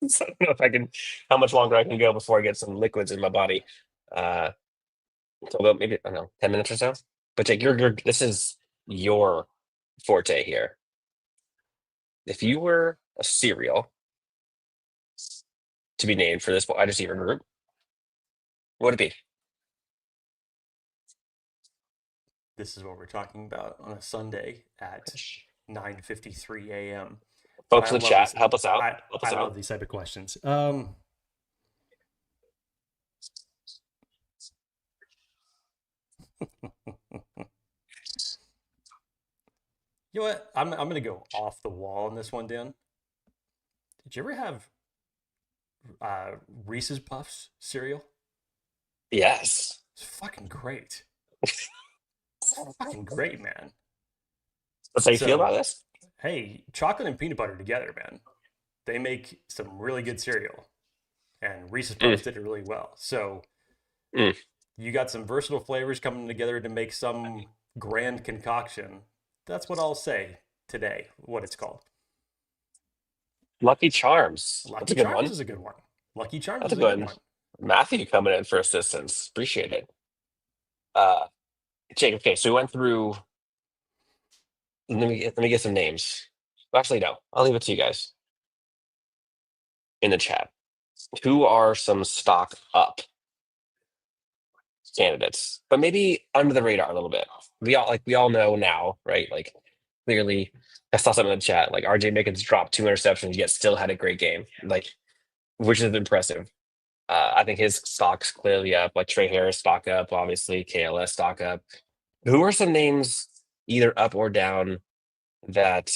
So I don't know if I can, how much longer I can go before I get some liquids in my body. So about maybe, I don't know, 10 minutes or so. But Jake, this is your forte here. If you were a cereal to be named for this wide receiver group, what would it be? This is what we're talking about on a Sunday at 9:53 a.m. Folks I in the love chat, this. help us out. Help us I love out. these type of questions. You know what? I'm gonna go off the wall on this one, Dan. Did you ever have Reese's Puffs cereal? Yes. It's fucking great. Fucking great, man. That's how you feel So, about this? hey, chocolate and peanut butter together, man. They make some really good cereal, and Reese's Puffs did it really well. So, Mm. you got some versatile flavors coming together to make some grand concoction. That's what I'll say today. What it's called. Lucky Charms. That's Lucky a good Charms one. is a good one. Lucky Charms That's is a a good good one. Matthew coming in for assistance. Appreciate it. Jake, okay, so we went through. Let me get some names. Actually, no. I'll leave it to you guys in the chat. Who are some stock up candidates, but maybe under the radar a little bit? We all know now, right? Like clearly, I saw something in the chat. Like RJ Mickens dropped 2 interceptions, yet still had a great game. Like, which is impressive. I think his stock's clearly up. Like Tre Harris stock up, obviously KLS stock up. Who are some names either up or down that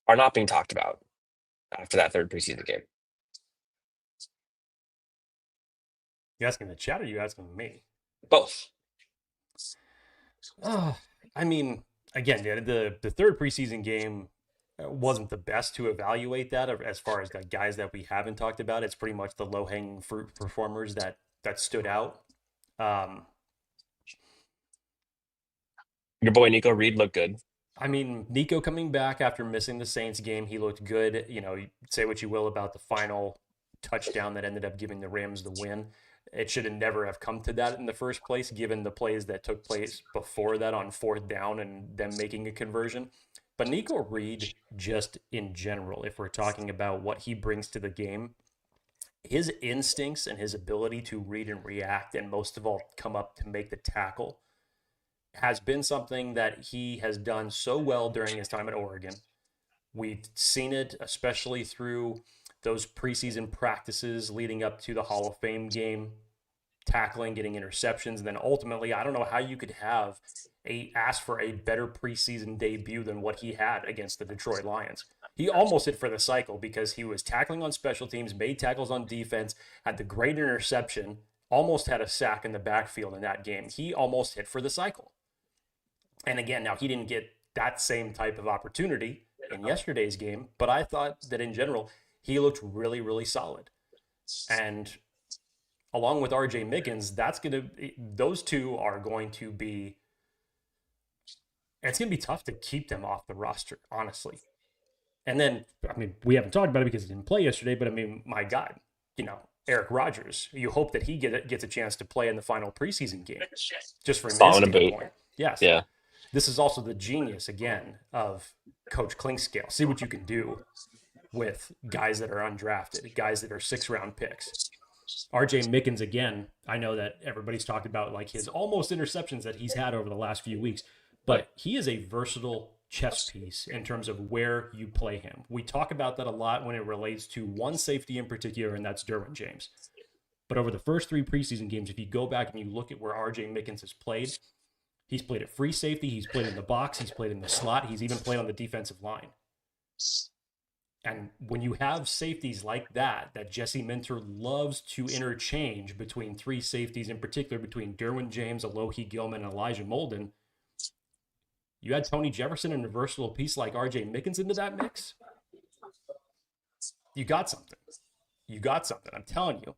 are not being talked about after that third preseason game? You asking the chat or you asking me? Both. I mean, again, the third preseason game wasn't the best to evaluate that as far as the guys that we haven't talked about. It's pretty much the low hanging fruit performers that stood out. Your boy Nico Reed looked good. I mean, Nico coming back after missing the Saints game, he looked good. You know, say what you will about the final touchdown that ended up giving the Rams the win. It should have never have come to that in the first place, given the plays that took place before that on fourth down and them making a conversion. But Nico Reed, just in general, if we're talking about what he brings to the game, his instincts and his ability to read and react, and most of all, come up to make the tackle, has been something that he has done so well during his time at Oregon. We've seen it, especially through those preseason practices leading up to the Hall of Fame game, tackling, getting interceptions, and then ultimately, I don't know how you could have ask for a better preseason debut than what he had against the Detroit Lions. He almost hit for the cycle because he was tackling on special teams, made tackles on defense, had the great interception, almost had a sack in the backfield in that game. He almost hit for the cycle. And again, now he didn't get that same type of opportunity in yesterday's game, but I thought that in general, he looked really, really solid. And along with RJ Mickens, those two are going to be, it's going to be tough to keep them off the roster, honestly. And then, I mean, we haven't talked about it because he didn't play yesterday, but I mean, my God, Eric Rodgers, you hope that he gets a chance to play in the final preseason game, just from his standpoint. Yes. Yeah. This is also the genius, again, of Coach Clinkscale. See what you can do with guys that are undrafted, guys that are 6th-round picks. RJ Mickens, again, I know that everybody's talked about like his almost interceptions that he's had over the last few weeks, but he is a versatile chess piece in terms of where you play him. We talk about that a lot when it relates to one safety in particular, and that's Derwin James. But over the first 3 preseason games, if you go back and you look at where RJ Mickens has played, he's played at free safety, he's played in the box, he's played in the slot, he's even played on the defensive line. And when you have safeties like that Jesse Minter loves to interchange between 3 safeties, in particular between Derwin James, Alohi Gilman, and Elijah Molden, you add Tony Jefferson and a versatile piece like RJ Mickens into that mix, you got something. You got something. I'm telling you.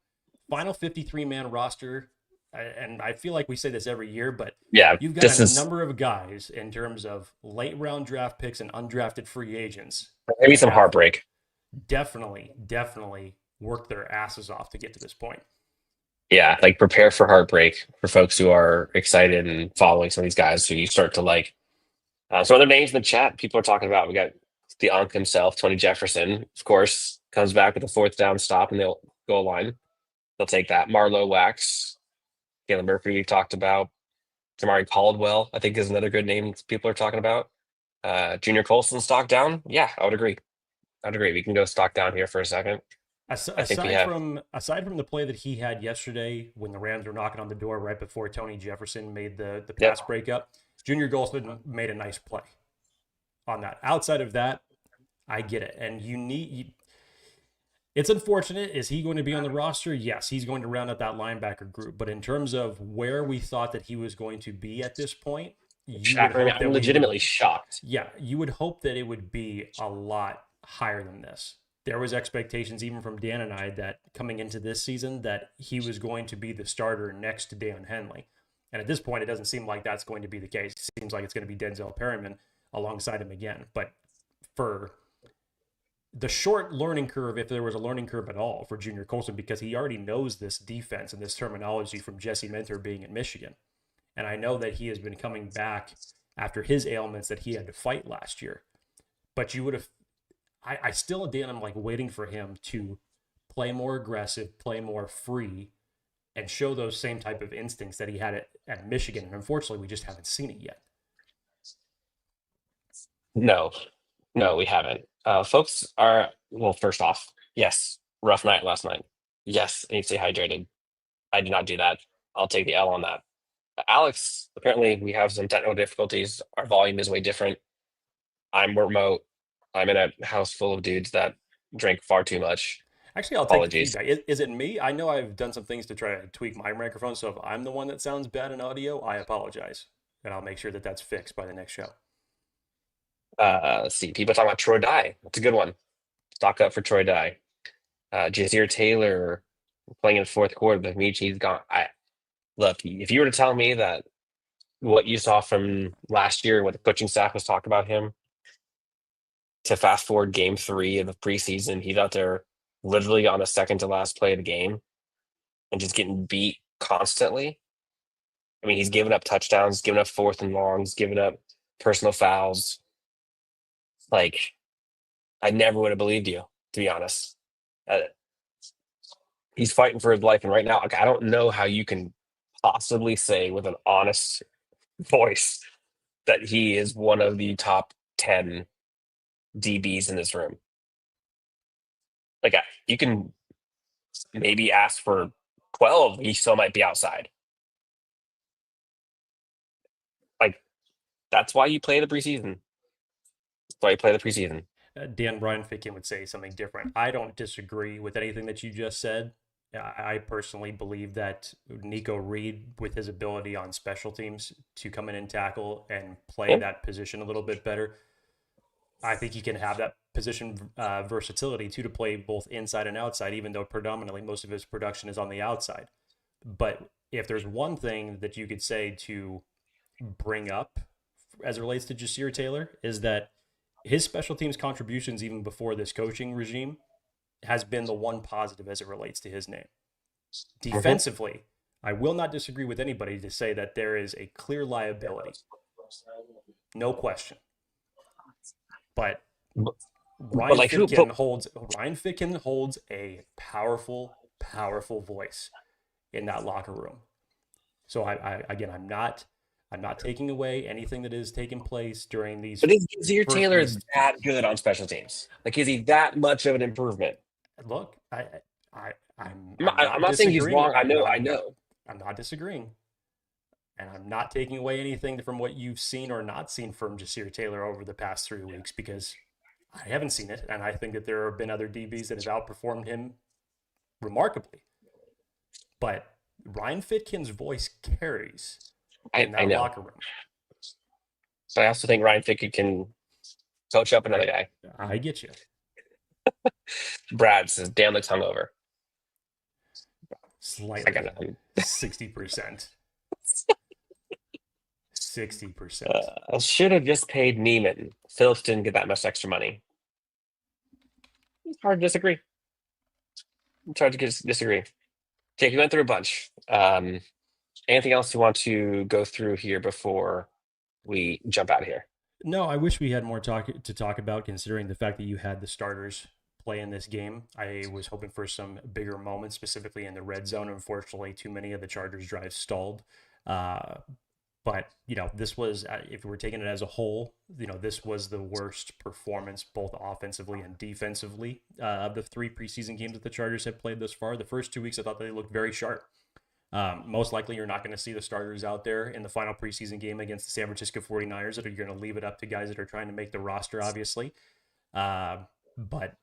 Final 53-man roster, and I feel like we say this every year, but yeah, you've got a number of guys in terms of late-round draft picks and undrafted free agents. Maybe some heartbreak. definitely worked their asses off to get to this point. Yeah, like prepare for heartbreak for folks who are excited and following some of these guys who you start to like. Some other names in the chat people are talking about. We got the Ankh himself, Tony Jefferson, of course, comes back with a 4th down stop and they'll goal line. They'll take that. Marlowe Wax, Caleb Murphy, we talked about. Tamari Caldwell, I think, is another good name people are talking about. Junior Colson stock down. Yeah, I would agree. I'd agree. We can go stock down here for a second. Aside from the play that he had yesterday when the Rams were knocking on the door right before Tony Jefferson made the pass breakup, Junior Golston made a nice play on that. Outside of that, I get it. And it's unfortunate. Is he going to be on the roster? Yes, he's going to round out that linebacker group. But in terms of where we thought that he was going to be at this point, I'm legitimately shocked. Yeah, you would hope that it would be a lot higher than this. There was expectations even from Dan and I that coming into this season that he was going to be the starter next to Dan Henley. And at this point, it doesn't seem like that's going to be the case. It seems like it's going to be Denzel Perryman alongside him again. But for the short learning curve, if there was a learning curve at all for Junior Colson, because he already knows this defense and this terminology from Jesse Minter being in Michigan. And I know that he has been coming back after his ailments that he had to fight last year. But you would have, I still, Dan, I'm like waiting for him to play more aggressive, play more free, and show those same type of instincts that he had at Michigan. And unfortunately, we just haven't seen it yet. No, we haven't. Folks are, well, first off, yes, rough night last night. Yes, I need to stay hydrated. I did not do that. I'll take the L on that. Alex, apparently we have some technical difficulties. Our volume is way different. I'm remote. I'm in a house full of dudes that drink far too much. Actually, I'll take the feedback. Is it me? I know I've done some things to try to tweak my microphone, so if I'm the one that sounds bad in audio, I apologize. And I'll make sure that that's fixed by the next show. Let's see. People talking about Troy Dye. That's a good one. Stock up for Troy Dye. Jazir Taylor playing in the 4th quarter, but Michi's gone. Look, if you were to tell me that what you saw from last year, what the coaching staff was talking about him, to fast forward game 3 of the preseason, he's out there literally on the second to last play of the game and just getting beat constantly. I mean, he's giving up touchdowns, giving up 4th and longs, giving up personal fouls. Like, I never would have believed you, to be honest. He's fighting for his life, and right now, I don't know how you can possibly say with an honest voice that he is one of the top 10 DBs in this room. Like, you can maybe ask for 12, he still might be outside. Like, that's why you play the preseason. Dan Brian Ficken would say something different. I don't disagree with anything that you just said. I personally believe that Nico Reed, with his ability on special teams to come in and tackle and play that position a little bit better, I think he can have that position versatility too, to play both inside and outside, even though predominantly most of his production is on the outside. But if there's one thing that you could say to bring up as it relates to Ja'Sir Taylor, is that his special teams contributions, even before this coaching regime, has been the one positive as it relates to his name. Defensively, I will not disagree with anybody to say that there is a clear liability. No question. But Ryan Ficken holds a powerful voice in that locker room. So I'm not taking away anything that is taking place during these. But is Ja'Sir Taylor that good on special teams? Like, is he that much of an improvement? Look, I'm not saying he's wrong. I know. I'm not disagreeing. And I'm not taking away anything from what you've seen or not seen from Ja'Sir Taylor over the past 3 weeks, because I haven't seen it. And I think that there have been other DBs that have outperformed him remarkably. But Ryan Fitkin's voice carries in that locker room. So I also think Ryan Fitkin can coach up another guy. I get you. Brad says, Dan looks hungover. Slightly. 60%. 60%. I should have just paid Neiman. Phillips didn't get that much extra money. It's hard to disagree. It's hard to disagree. Jake, you went through a bunch. Anything else you want to go through here before we jump out of here? No, I wish we had more to talk about, considering the fact that you had the starters play in this game. I was hoping for some bigger moments, specifically in the red zone. Unfortunately, too many of the Chargers' drives stalled. But this was, if we're taking it as a whole, this was the worst performance, both offensively and defensively, of the 3 preseason games that the Chargers have played thus far. The first 2 weeks, I thought they looked very sharp. Most likely, you're not going to see the starters out there in the final preseason game against the San Francisco 49ers, that are going to leave it up to guys that are trying to make the roster, obviously. But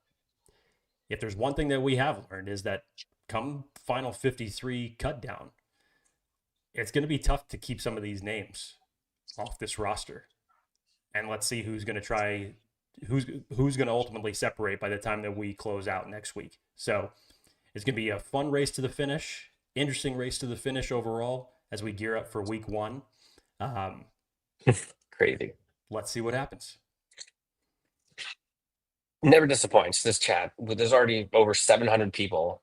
if there's one thing that we have learned, is that come final 53 cut down, it's going to be tough to keep some of these names off this roster. And let's see who's going to ultimately separate by the time that we close out next week. So it's going to be a fun race to the finish. Interesting race to the finish overall as we gear up for week 1. Crazy. Let's see what happens. Never disappoints, this chat. There's already over 700 people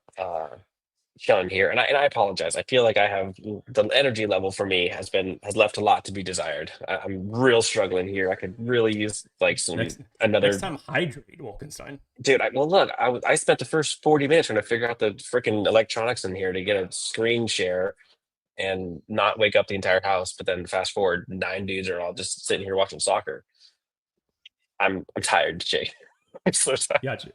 chilling here, and I apologize. I feel like I have the energy level for me has left a lot to be desired. I'm real struggling here. I could really use like next time hydrate, Wolkenstein. Dude, I spent the first 40 minutes trying to figure out the freaking electronics in here to get a screen share and not wake up the entire house. But then fast forward, 9 dudes are all just sitting here watching soccer. I'm tired, Jake. I'm so tired. Gotcha.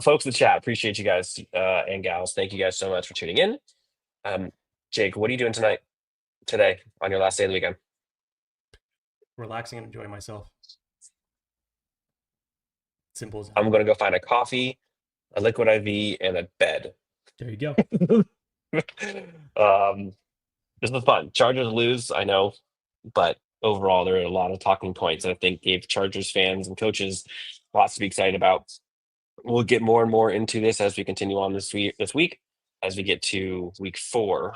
Folks in the chat, appreciate you guys and gals. Thank you guys so much for tuning in. Jake, what are you doing today on your last day of the weekend? Relaxing and enjoying myself. Simple as that. I'm gonna go find a coffee, a liquid IV, and a bed. There you go. This was fun. Chargers lose, I know, but overall there are a lot of talking points that I think gave Chargers fans and coaches lots to be excited about. We'll get more and more into this as we continue on this week, as we get to week 4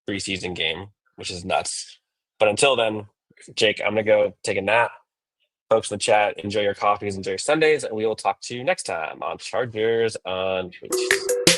preseason game, which is nuts. But until then, Jake, I'm gonna go take a nap. Folks in the chat, enjoy your coffees, enjoy your Sundays, and we will talk to you next time on Chargers Unleashed.